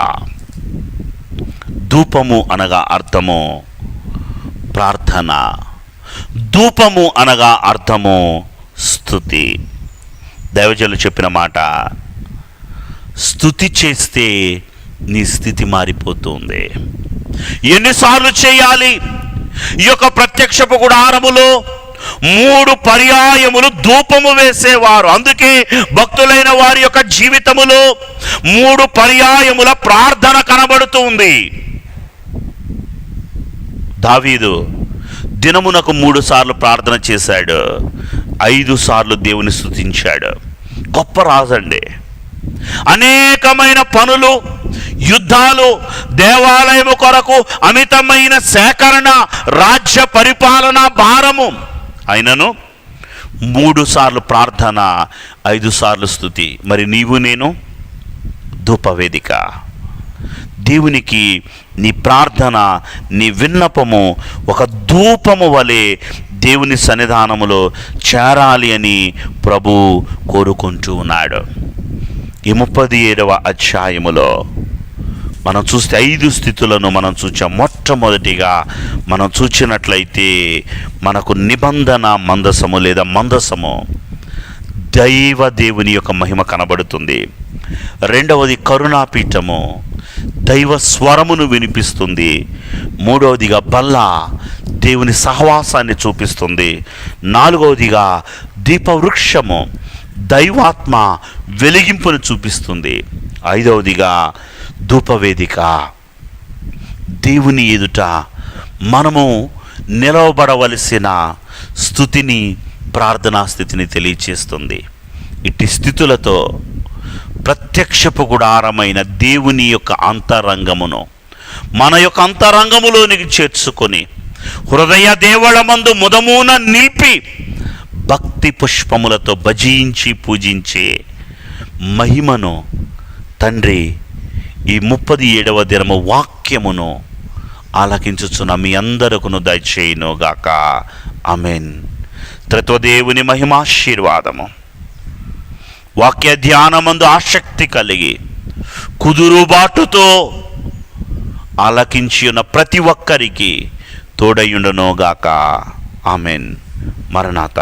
[SPEAKER 1] ధూపము అనగా అర్థము ప్రార్థన, ధూపము అనగా అర్థము స్తుతి. దైవజనులు చెప్పిన మాట, స్తుతి చేస్తే నీ స్థితి మారిపోతుంది. ఎన్నిసార్లు చేయాలి? ఈ యొక్క ప్రత్యక్షపు గుడారములో 3 పర్యాయములు ధూపము వేసేవారు. అందుకే భక్తులైన వారి యొక్క జీవితములో 3 పర్యాయముల ప్రార్థన కనబడుతుంది. దావీదు దినమునకు 3 సార్లు ప్రార్థన చేశాడు, 5 సార్లు దేవుని స్తుతించాడు. గొప్ప రాజండి. అనేకమైన పనులు, యుద్ధాలు, దేవాలయము కొరకు అమితమైన సేకరణ, రాజ్య పరిపాలన భారము. అయినను 3 సార్లు ప్రార్థన, 5 సార్లు స్తుతి. మరి నీవు నేను ధూపవేదిక. దేవునికి నీ ప్రార్థన, నీ విన్నపము ఒక ధూపము వలె దేవుని సన్నిధానములో చేరాలి అని ప్రభు కోరుకుంటూ ఉన్నాడు. ఈ 37వ అధ్యాయములో మనం చూస్తే 5 స్థితులను మనం చూచాం. మొట్టమొదటిగా మనం చూచినట్లయితే మనకు నిబంధన మందసము లేదా మందసము, దేవుని యొక్క మహిమ కనబడుతుంది. 2వది కరుణాపీఠము, దైవ స్వరమును వినిపిస్తుంది. 3వదిగా బల్ల, దేవుని సహవాసాన్ని చూపిస్తుంది. 4వదిగా దీపవృక్షము, దైవాత్మ వెలిగింపును చూపిస్తుంది. 5వదిగా ధూపవేదిక, దేవుని ఎదుట మనము నిలవబడవలసిన స్థుతిని, ప్రార్థనా స్థితిని తెలియచేస్తుంది. ఇట్టి స్థితులతో ప్రత్యక్షపు గుడారమైన దేవుని యొక్క అంతరంగమును మన యొక్క అంతరంగములోనికి చేర్చుకొని హృదయ దేవుళమందు ముదమున నిలిపి భక్తి పుష్పములతో భజించి పూజించే మహిమను తండ్రి ఈ 37వ దినము వాక్యమును ఆలకించుచున్న మీ అందరకును దయచేయును గాక. ఆమేన్. త్రిత్వదేవుని మహిమాశీర్వాదము, వాక్య ధ్యానమందు ఆసక్తి కలిగి కుదురుబాటుతో ఆలకించి ఉన్న ప్రతి ఒక్కరికి తోడయుండును గాక. ఆమేన్. మరణాత.